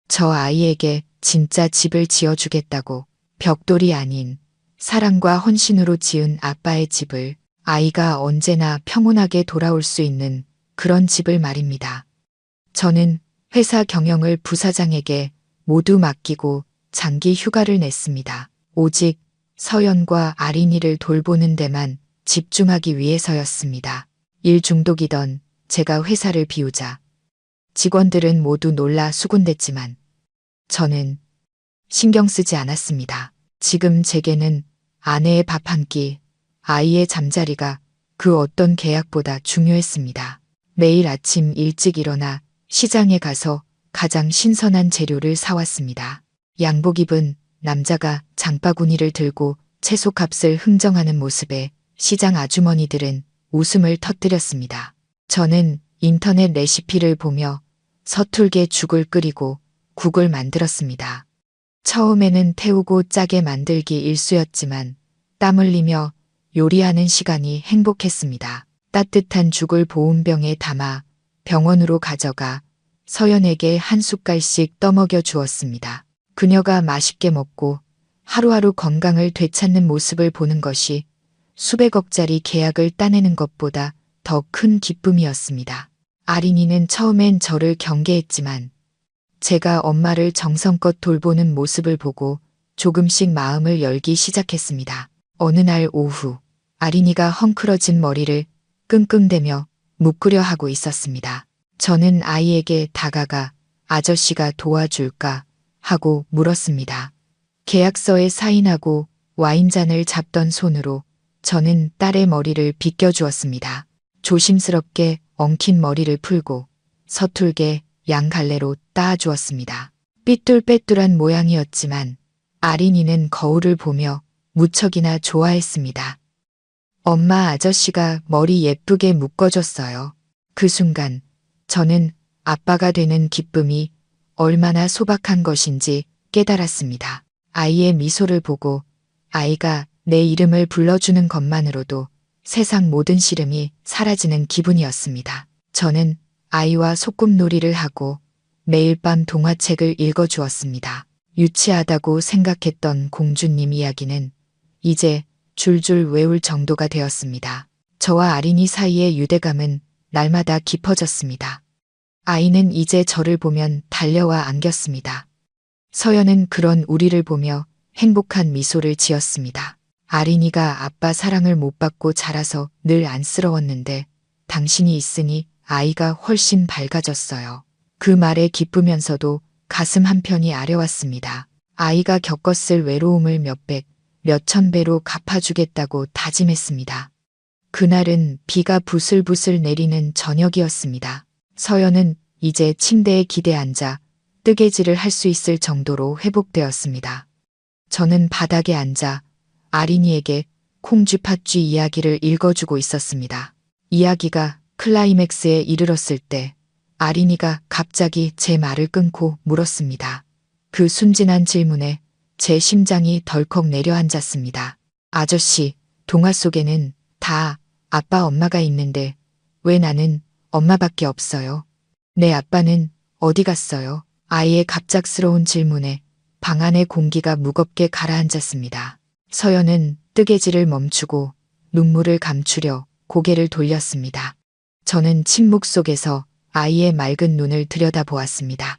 [SPEAKER 1] 저 아이에게 진짜 집을 지어주겠다고. 벽돌이 아닌 사랑과 헌신으로 지은 아빠의 집을, 아이가 언제나 평온하게 돌아올 수 있는 그런 집을 말입니다. 저는 회사 경영을 부사장에게 모두 맡기고 장기 휴가를 냈습니다. 오직 서연과 아린이를 돌보는 데만 집중하기 위해서였습니다. 일 중독이던 제가 회사를 비우자 직원들은 모두 놀라 수군댔지만 저는 신경 쓰지 않았습니다. 지금 제게는 아내의 밥 한 끼, 아이의 잠자리가 그 어떤 계약보다 중요했습니다. 매일 아침 일찍 일어나 시장에 가서 가장 신선한 재료를 사왔습니다. 양복 입은 남자가 장바구니를 들고 채소값을 흥정하는 모습에 시장 아주머니들은 웃음을 터뜨렸습니다. 저는 인터넷 레시피를 보며 서툴게 죽을 끓이고 국을 만들었습니다. 처음에는 태우고 짜게 만들기 일쑤였지만 땀 흘리며 요리하는 시간이 행복했습니다. 따뜻한 죽을 보온병에 담아 병원으로 가져가 서연에게 한 숟갈씩 떠먹여 주었습니다. 그녀가 맛있게 먹고 하루하루 건강을 되찾는 모습을 보는 것이 수백억짜리 계약을 따내는 것보다 더 큰 기쁨이었습니다. 아린이는 처음엔 저를 경계했지만 제가 엄마를 정성껏 돌보는 모습을 보고 조금씩 마음을 열기 시작했습니다. 어느 날 오후 아린이가 헝클어진 머리를 끙끙대며 묵으려 하고 있었습니다. 저는 아이에게 다가가 아저씨가 도와줄까 하고 물었습니다. 계약서에 사인하고 와인잔을 잡던 손으로 저는 딸의 머리를 빗겨주었습니다. 조심스럽게 엉킨 머리를 풀고 서툴게 양갈래로 따아주었습니다. 삐뚤빼뚤한 모양이었지만 아린이는 거울을 보며 무척이나 좋아했습니다. 엄마, 아저씨가 머리 예쁘게 묶어줬어요. 그 순간 저는 아빠가 되는 기쁨이 얼마나 소박한 것인지 깨달았습니다. 아이의 미소를 보고 아이가 내 이름을 불러주는 것만으로도 세상 모든 시름이 사라지는 기분이었습니다. 저는 아이와 소꿉놀이를 하고 매일 밤 동화책을 읽어주었습니다. 유치하다고 생각했던 공주님 이야기는 이제 줄줄 외울 정도가 되었습니다. 저와 아린이 사이의 유대감은 날마다 깊어졌습니다. 아이는 이제 저를 보면 달려와 안겼습니다. 서연은 그런 우리를 보며 행복한 미소를 지었습니다. 아린이가 아빠 사랑을 못 받고 자라서 늘 안쓰러웠는데 당신이 있으니 아이가 훨씬 밝아졌어요. 그 말에 기쁘면서도 가슴 한편이 아려왔습니다. 아이가 겪었을 외로움을 몇백, 몇천 배로 갚아주겠다고 다짐했습니다. 그날은 비가 부슬부슬 내리는 저녁이었습니다. 서연은 이제 침대에 기대 앉아 뜨개질을 할 수 있을 정도로 회복되었습니다. 저는 바닥에 앉아 아린이에게 콩쥐팥쥐 이야기를 읽어주고 있었습니다. 이야기가 클라이맥스에 이르렀을 때 아린이가 갑자기 제 말을 끊고 물었습니다. 그 순진한 질문에 제 심장이 덜컥 내려앉았습니다. 아저씨, 동화 속에는 다 아빠 엄마가 있는데 왜 나는 엄마밖에 없어요? 내 아빠는 어디 갔어요? 아이의 갑작스러운 질문에 방 안의 공기가 무겁게 가라앉았습니다. 서연은 뜨개질을 멈추고 눈물을 감추려 고개를 돌렸습니다. 저는 침묵 속에서 아이의 맑은 눈을 들여다보았습니다.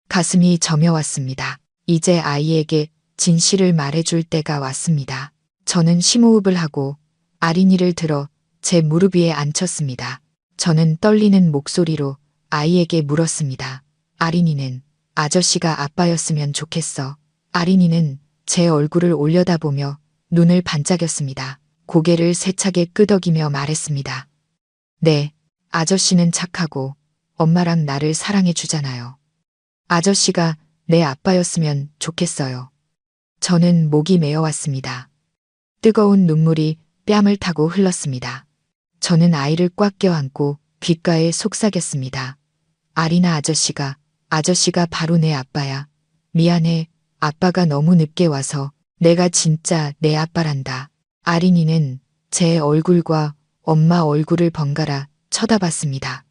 [SPEAKER 1] 가슴이 저며왔습니다. 이제 아이에게 진실을 말해줄 때가 왔습니다. 저는 심호흡을 하고 아린이를 들어 제 무릎 위에 앉혔습니다. 저는 떨리는 목소리로 아이에게 물었습니다. 아린이는 아저씨가 아빠였으면 좋겠어. 아린이는 제 얼굴을 올려다보며 눈을 반짝였습니다. 고개를 세차게 끄덕이며 말했습니다. 네, 아저씨는 착하고 엄마랑 나를 사랑해 주잖아요. 아저씨가 내 아빠였으면 좋겠어요. 저는 목이 메어왔습니다. 뜨거운 눈물이 뺨을 타고 흘렀습니다. 저는 아이를 꽉 껴안고 귓가에 속삭였습니다. 아리나 아저씨가 바로 내 아빠야. 미안해. 아빠가 너무 늦게 와서 내가 진짜 내 아빠란다. 아린이는 제 얼굴과 엄마 얼굴을 번갈아 쳐다봤습니다.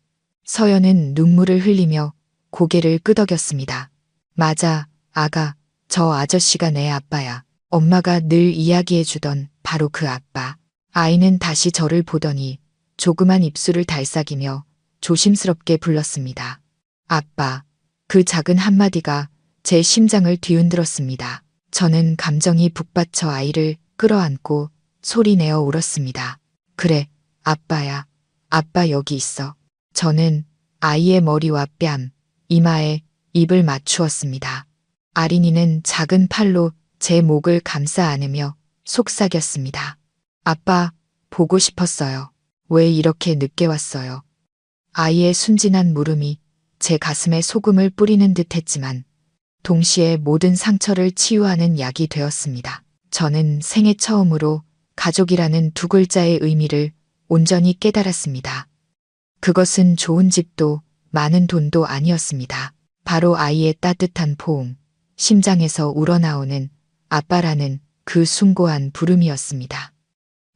[SPEAKER 1] 서연은 눈물을 흘리며 고개를 끄덕였습니다. 맞아, 아가. 저 아저씨가 내 아빠야. 엄마가 늘 이야기해주던 바로 그 아빠. 아이는 다시 저를 보더니 조그만 입술을 달싹이며 조심스럽게 불렀습니다. 아빠. 그 작은 한마디가 제 심장을 뒤흔들었습니다. 저는 감정이 북받쳐 아이를 끌어안고 소리내어 울었습니다. 그래, 아빠야. 아빠 여기 있어. 저는 아이의 머리와 뺨, 이마에 입을 맞추었습니다. 아린이는 작은 팔로 제 목을 감싸 안으며 속삭였습니다. 아빠, 보고 싶었어요. 왜 이렇게 늦게 왔어요? 아이의 순진한 물음이 제 가슴에 소금을 뿌리는 듯 했지만 동시에 모든 상처를 치유하는 약이 되었습니다. 저는 생애 처음으로 가족이라는 두 글자의 의미를 온전히 깨달았습니다. 그것은 좋은 집도 많은 돈도 아니었습니다. 바로 아이의 따뜻한 포옹, 심장에서 우러나오는 아빠라는 그 숭고한 부름이었습니다.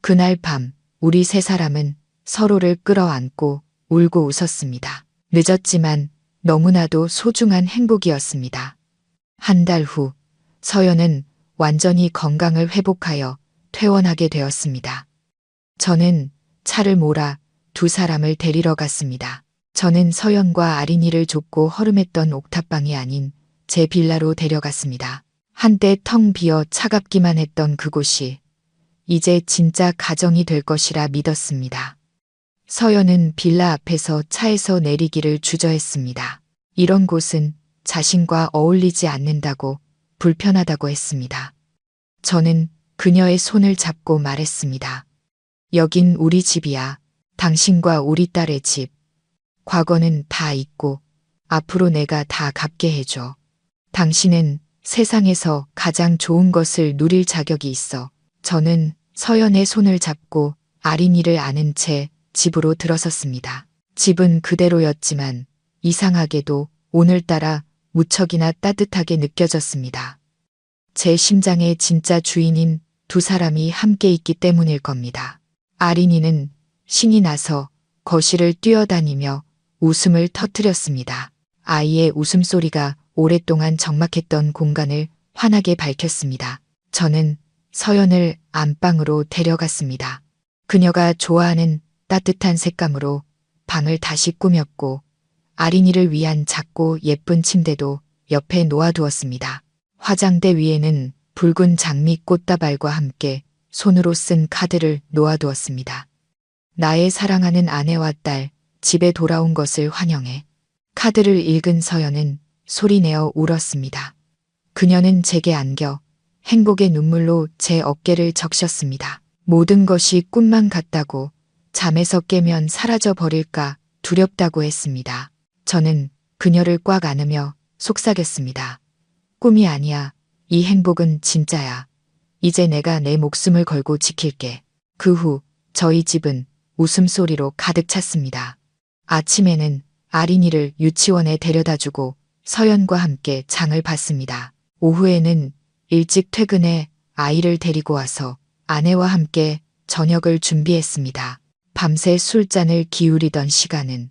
[SPEAKER 1] 그날 밤 우리 세 사람은 서로를 끌어안고 울고 웃었습니다. 늦었지만 너무나도 소중한 행복이었습니다. 한 달 후 서연은 완전히 건강을 회복하여 퇴원하게 되었습니다. 저는 차를 몰아 두 사람을 데리러 갔습니다. 저는 서연과 아린이를 좁고 허름했던 옥탑방이 아닌 제 빌라로 데려갔습니다. 한때 텅 비어 차갑기만 했던 그곳이 이제 진짜 가정이 될 것이라 믿었습니다. 서연은 빌라 앞에서 차에서 내리기를 주저했습니다. 이런 곳은 자신과 어울리지 않는다고 불편하다고 했습니다. 저는 그녀의 손을 잡고 말했습니다. 여긴 우리 집이야. 당신과 우리 딸의 집. 과거는 다 잊고 앞으로 내가 다 갚게 해줘. 당신은 세상에서 가장 좋은 것을 누릴 자격이 있어. 저는 서연의 손을 잡고 아린이를 안은 채 집으로 들어섰습니다. 집은 그대로였지만 이상하게도 오늘따라 무척이나 따뜻하게 느껴졌습니다. 제 심장의 진짜 주인인 두 사람이 함께 있기 때문일 겁니다. 아린이는 신이 나서 거실을 뛰어다니며 웃음을 터뜨렸습니다. 아이의 웃음소리가 오랫동안 적막했던 공간을 환하게 밝혔습니다. 저는 서연을 안방으로 데려갔습니다. 그녀가 좋아하는 따뜻한 색감으로 방을 다시 꾸몄고 아린이를 위한 작고 예쁜 침대도 옆에 놓아두었습니다. 화장대 위에는 붉은 장미 꽃다발과 함께 손으로 쓴 카드를 놓아두었습니다. 나의 사랑하는 아내와 딸, 집에 돌아온 것을 환영해. 카드를 읽은 서연은 소리내어 울었습니다. 그녀는 제게 안겨 행복의 눈물로 제 어깨를 적셨습니다. 모든 것이 꿈만 같다고, 잠에서 깨면 사라져 버릴까 두렵다고 했습니다. 저는 그녀를 꽉 안으며 속삭였습니다. 꿈이 아니야. 이 행복은 진짜야. 이제 내가 내 목숨을 걸고 지킬게. 그 후 저희 집은 웃음소리로 가득 찼습니다. 아침에는 아린이를 유치원에 데려다주고 서연과 함께 장을 봤습니다. 오후에는 일찍 퇴근해 아이를 데리고 와서 아내와 함께 저녁을 준비했습니다. 밤새 술잔을 기울이던 시간은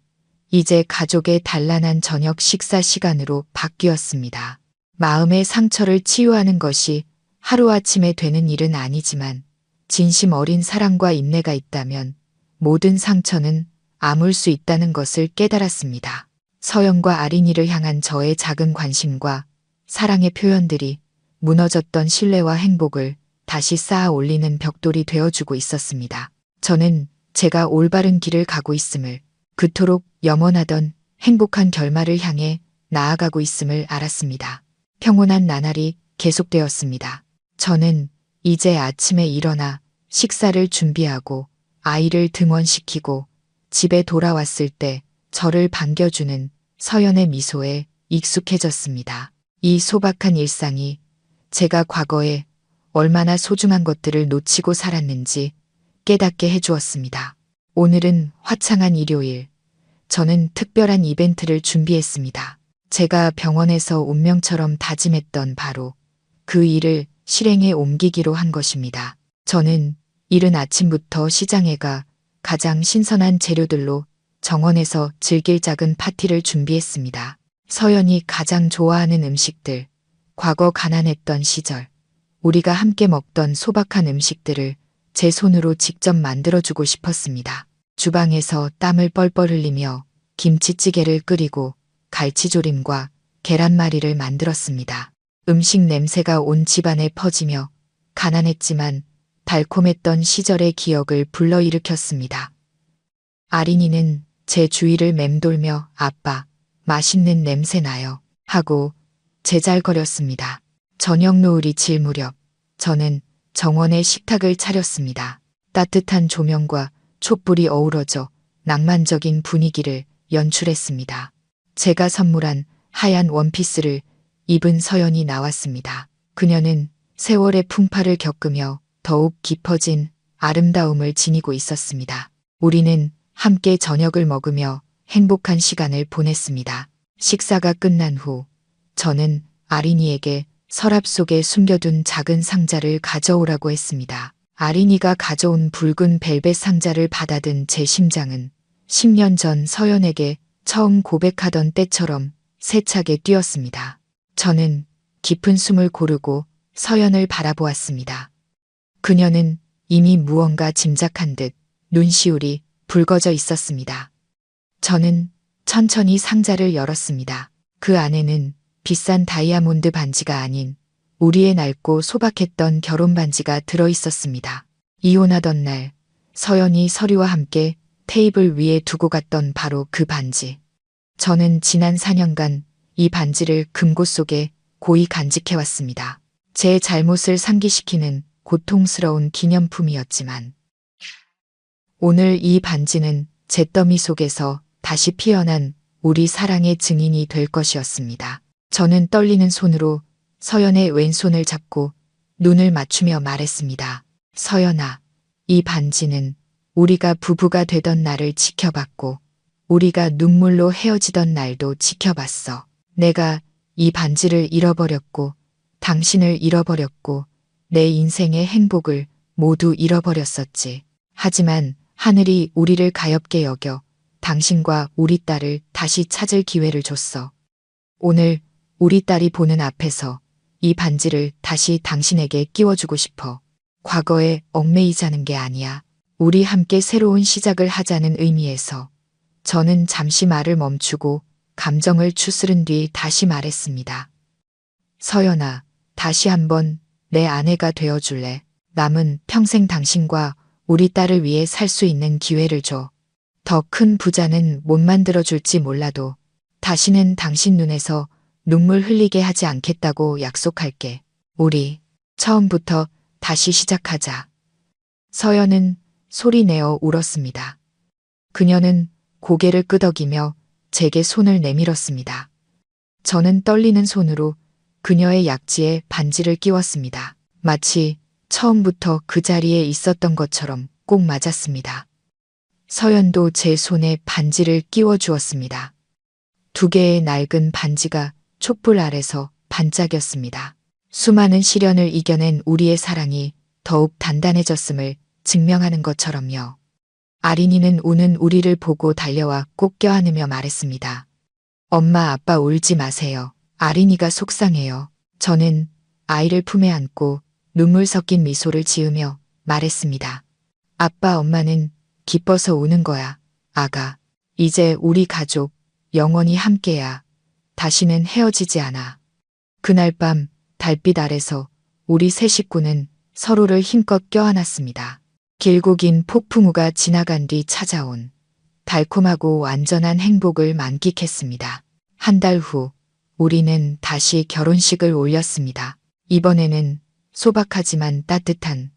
[SPEAKER 1] 이제 가족의 단란한 저녁 식사 시간으로 바뀌었습니다. 마음의 상처를 치유하는 것이 하루아침에 되는 일은 아니지만 진심 어린 사랑과 인내가 있다면 모든 상처는 아물 수 있다는 것을 깨달았습니다. 서연과 아린이를 향한 저의 작은 관심과 사랑의 표현들이 무너졌던 신뢰와 행복을 다시 쌓아 올리는 벽돌이 되어주고 있었습니다. 저는 제가 올바른 길을 가고 있음을, 그토록 염원하던 행복한 결말을 향해 나아가고 있음을 알았습니다. 평온한 나날이 계속되었습니다. 저는 이제 아침에 일어나 식사를 준비하고 아이를 등원시키고 집에 돌아왔을 때 저를 반겨주는 서연의 미소에 익숙해졌습니다. 이 소박한 일상이 제가 과거에 얼마나 소중한 것들을 놓치고 살았는지 깨닫게 해주었습니다. 오늘은 화창한 일요일. 저는 특별한 이벤트를 준비했습니다. 제가 병원에서 운명처럼 다짐했던 바로 그 일을 실행에 옮기기로 한 것입니다. 저는 이른 아침부터 시장에 가 가장 신선한 재료들로 정원에서 즐길 작은 파티를 준비했습니다. 서연이 가장 좋아하는 음식들, 과거 가난했던 시절, 우리가 함께 먹던 소박한 음식들을 제 손으로 직접 만들어주고 싶었습니다. 주방에서 땀을 뻘뻘 흘리며 김치찌개를 끓이고 갈치조림과 계란말이를 만들었습니다. 음식 냄새가 온 집안에 퍼지며 가난했지만 달콤했던 시절의 기억을 불러일으켰습니다. 아린이는 제 주위를 맴돌며 아빠, 맛있는 냄새 나요 하고 제잘거렸습니다. 저녁 노을이 질 무렵 저는 정원에 식탁을 차렸습니다. 따뜻한 조명과 촛불이 어우러져 낭만적인 분위기를 연출했습니다. 제가 선물한 하얀 원피스를 입은 서연이 나왔습니다. 그녀는 세월의 풍파를 겪으며 더욱 깊어진 아름다움을 지니고 있었습니다. 우리는 함께 저녁을 먹으며 행복한 시간을 보냈습니다. 식사가 끝난 후 저는 아린이에게 서랍 속에 숨겨둔 작은 상자를 가져오라고 했습니다. 아린이가 가져온 붉은 벨벳 상자를 받아든 제 심장은 10년 전 서연에게 처음 고백하던 때처럼 세차게 뛰었습니다. 저는 깊은 숨을 고르고 서연을 바라보았습니다. 그녀는 이미 무언가 짐작한 듯 눈시울이 붉어져 있었습니다. 저는 천천히 상자를 열었습니다. 그 안에는 비싼 다이아몬드 반지가 아닌 우리의 낡고 소박했던 결혼 반지가 들어 있었습니다. 이혼하던 날 서연이 서류와 함께 테이블 위에 두고 갔던 바로 그 반지. 저는 지난 4년간 이 반지를 금고 속에 고이 간직해왔습니다. 제 잘못을 상기시키는 고통스러운 기념품이었지만 오늘 이 반지는 잿더미 속에서 다시 피어난 우리 사랑의 증인이 될 것이었습니다. 저는 떨리는 손으로 서연의 왼손을 잡고 눈을 맞추며 말했습니다. 서연아, 이 반지는 우리가 부부가 되던 날을 지켜봤고 우리가 눈물로 헤어지던 날도 지켜봤어. 내가 이 반지를 잃어버렸고 당신을 잃어버렸고 내 인생의 행복을 모두 잃어버렸었지. 하지만 하늘이 우리를 가엾게 여겨 당신과 우리 딸을 다시 찾을 기회를 줬어. 오늘 우리 딸이 보는 앞에서 이 반지를 다시 당신에게 끼워주고 싶어. 과거에 얽매이자는 게 아니야. 우리 함께 새로운 시작을 하자는 의미에서 저는 잠시 말을 멈추고 감정을 추스른 뒤 다시 말했습니다. 서연아, 다시 한번 내 아내가 되어줄래? 남은 평생 당신과 우리 딸을 위해 살 수 있는 기회를 줘. 더 큰 부자는 못 만들어줄지 몰라도 다시는 당신 눈에서 눈물 흘리게 하지 않겠다고 약속할게. 우리 처음부터 다시 시작하자. 서연은 소리내어 울었습니다. 그녀는 고개를 끄덕이며 제게 손을 내밀었습니다. 저는 떨리는 손으로 그녀의 약지에 반지를 끼웠습니다. 마치 처음부터 그 자리에 있었던 것처럼 꼭 맞았습니다. 서연도 제 손에 반지를 끼워 주었습니다. 두 개의 낡은 반지가 촛불 아래서 반짝였습니다. 수많은 시련을 이겨낸 우리의 사랑이 더욱 단단해졌음을 증명하는 것처럼요. 아린이는 우는 우리를 보고 달려와 꼭 껴안으며 말했습니다. 엄마, 아빠 울지 마세요. 아린이가 속상해요. 저는 아이를 품에 안고 눈물 섞인 미소를 지으며 말했습니다. 아빠, 엄마는 기뻐서 우는 거야. 아가, 이제 우리 가족 영원히 함께야. 다시는 헤어지지 않아. 그날 밤 달빛 아래서 우리 세 식구는 서로를 힘껏 껴안았습니다. 길고 긴 폭풍우가 지나간 뒤 찾아온 달콤하고 완전한 행복을 만끽했습니다. 한 달 후 우리는 다시 결혼식을 올렸습니다. 이번에는 소박하지만 따뜻한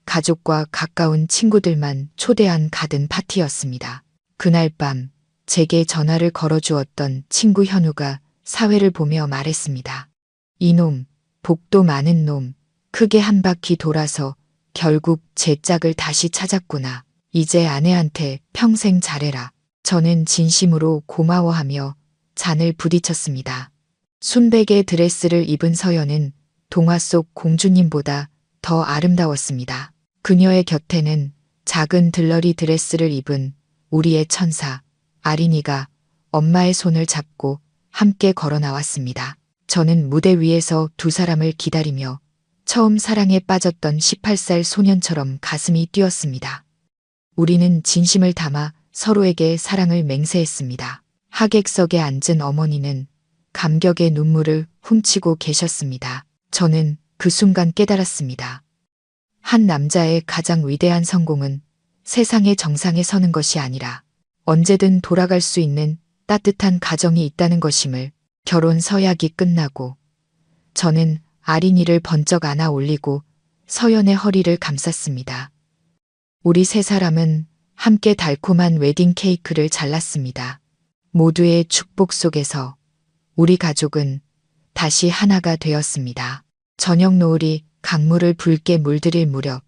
[SPEAKER 1] 가족과 가까운 친구들만 초대한 가든 파티였습니다. 그날 밤 제게 전화를 걸어주었던 친구 현우가 사회를 보며 말했습니다. 이놈, 복도 많은 놈, 크게 한 바퀴 돌아서 결국 제 짝을 다시 찾았구나. 이제 아내한테 평생 잘해라. 저는 진심으로 고마워하며 잔을 부딪혔습니다. 순백의 드레스를 입은 서연은 동화 속 공주님보다 더 아름다웠습니다. 그녀의 곁에는 작은 들러리 드레스를 입은 우리의 천사 아린이가 엄마의 손을 잡고 함께 걸어 나왔습니다. 저는 무대 위에서 두 사람을 기다리며 처음 사랑에 빠졌던 18살 소년처럼 가슴이 뛰었습니다. 우리는 진심을 담아 서로에게 사랑을 맹세했습니다. 하객석에 앉은 어머니는 감격의 눈물을 훔치고 계셨습니다. 저는 그 순간 깨달았습니다. 한 남자의 가장 위대한 성공은 세상의 정상에 서는 것이 아니라 언제든 돌아갈 수 있는 따뜻한 가정이 있다는 것임을. 결혼 서약이 끝나고 저는 아린이를 번쩍 안아 올리고 서연의 허리를 감쌌습니다. 우리 세 사람은 함께 달콤한 웨딩 케이크를 잘랐습니다. 모두의 축복 속에서 우리 가족은 다시 하나가 되었습니다. 저녁 노을이 강물을 붉게 물들일 무렵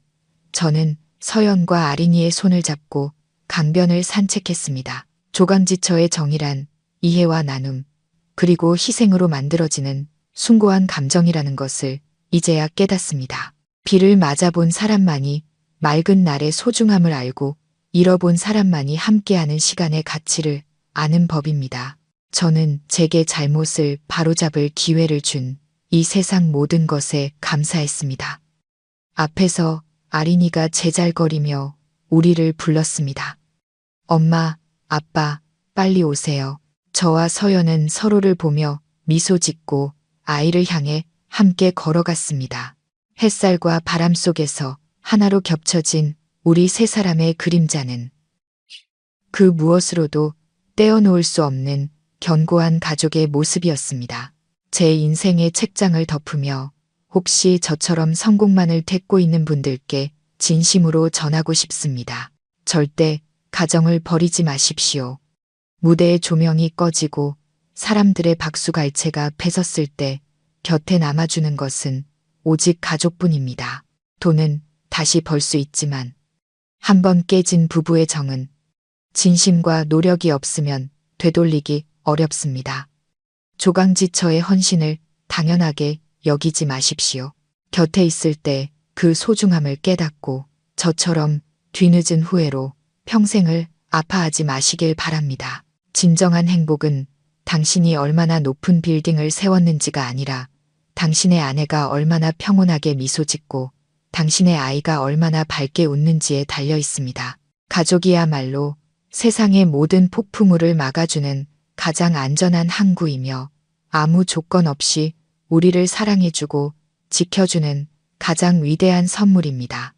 [SPEAKER 1] 저는 서연과 아린이의 손을 잡고 강변을 산책했습니다. 조강지처의 정의란 이해와 나눔 그리고 희생으로 만들어지는 숭고한 감정이라는 것을 이제야 깨닫습니다. 비를 맞아본 사람만이 맑은 날의 소중함을 알고 잃어본 사람만이 함께하는 시간의 가치를 아는 법입니다. 저는 제게 잘못을 바로잡을 기회를 준 이 세상 모든 것에 감사했습니다. 앞에서 아린이가 제잘거리며 우리를 불렀습니다. 엄마, 아빠, 빨리 오세요. 저와 서연은 서로를 보며 미소 짓고 아이를 향해 함께 걸어갔습니다. 햇살과 바람 속에서 하나로 겹쳐진 우리 세 사람의 그림자는 그 무엇으로도 떼어놓을 수 없는 견고한 가족의 모습이었습니다. 제 인생의 책장을 덮으며 혹시 저처럼 성공만을 택고 있는 분들께 진심으로 전하고 싶습니다. 절대 가정을 버리지 마십시오. 무대의 조명이 꺼지고 사람들의 박수갈채가 폐섰을 때 곁에 남아주는 것은 오직 가족뿐입니다. 돈은 다시 벌 수 있지만 한번 깨진 부부의 정은 진심과 노력이 없으면 되돌리기 어렵습니다. 조강지처의 헌신을 당연하게 여기지 마십시오. 곁에 있을 때 그 소중함을 깨닫고 저처럼 뒤늦은 후회로 평생을 아파하지 마시길 바랍니다. 진정한 행복은 당신이 얼마나 높은 빌딩을 세웠는지가 아니라 당신의 아내가 얼마나 평온하게 미소 짓고 당신의 아이가 얼마나 밝게 웃는지에 달려 있습니다. 가족이야말로 세상의 모든 폭풍우를 막아주는 가장 안전한 항구이며 아무 조건 없이 우리를 사랑해주고 지켜주는 가장 위대한 선물입니다.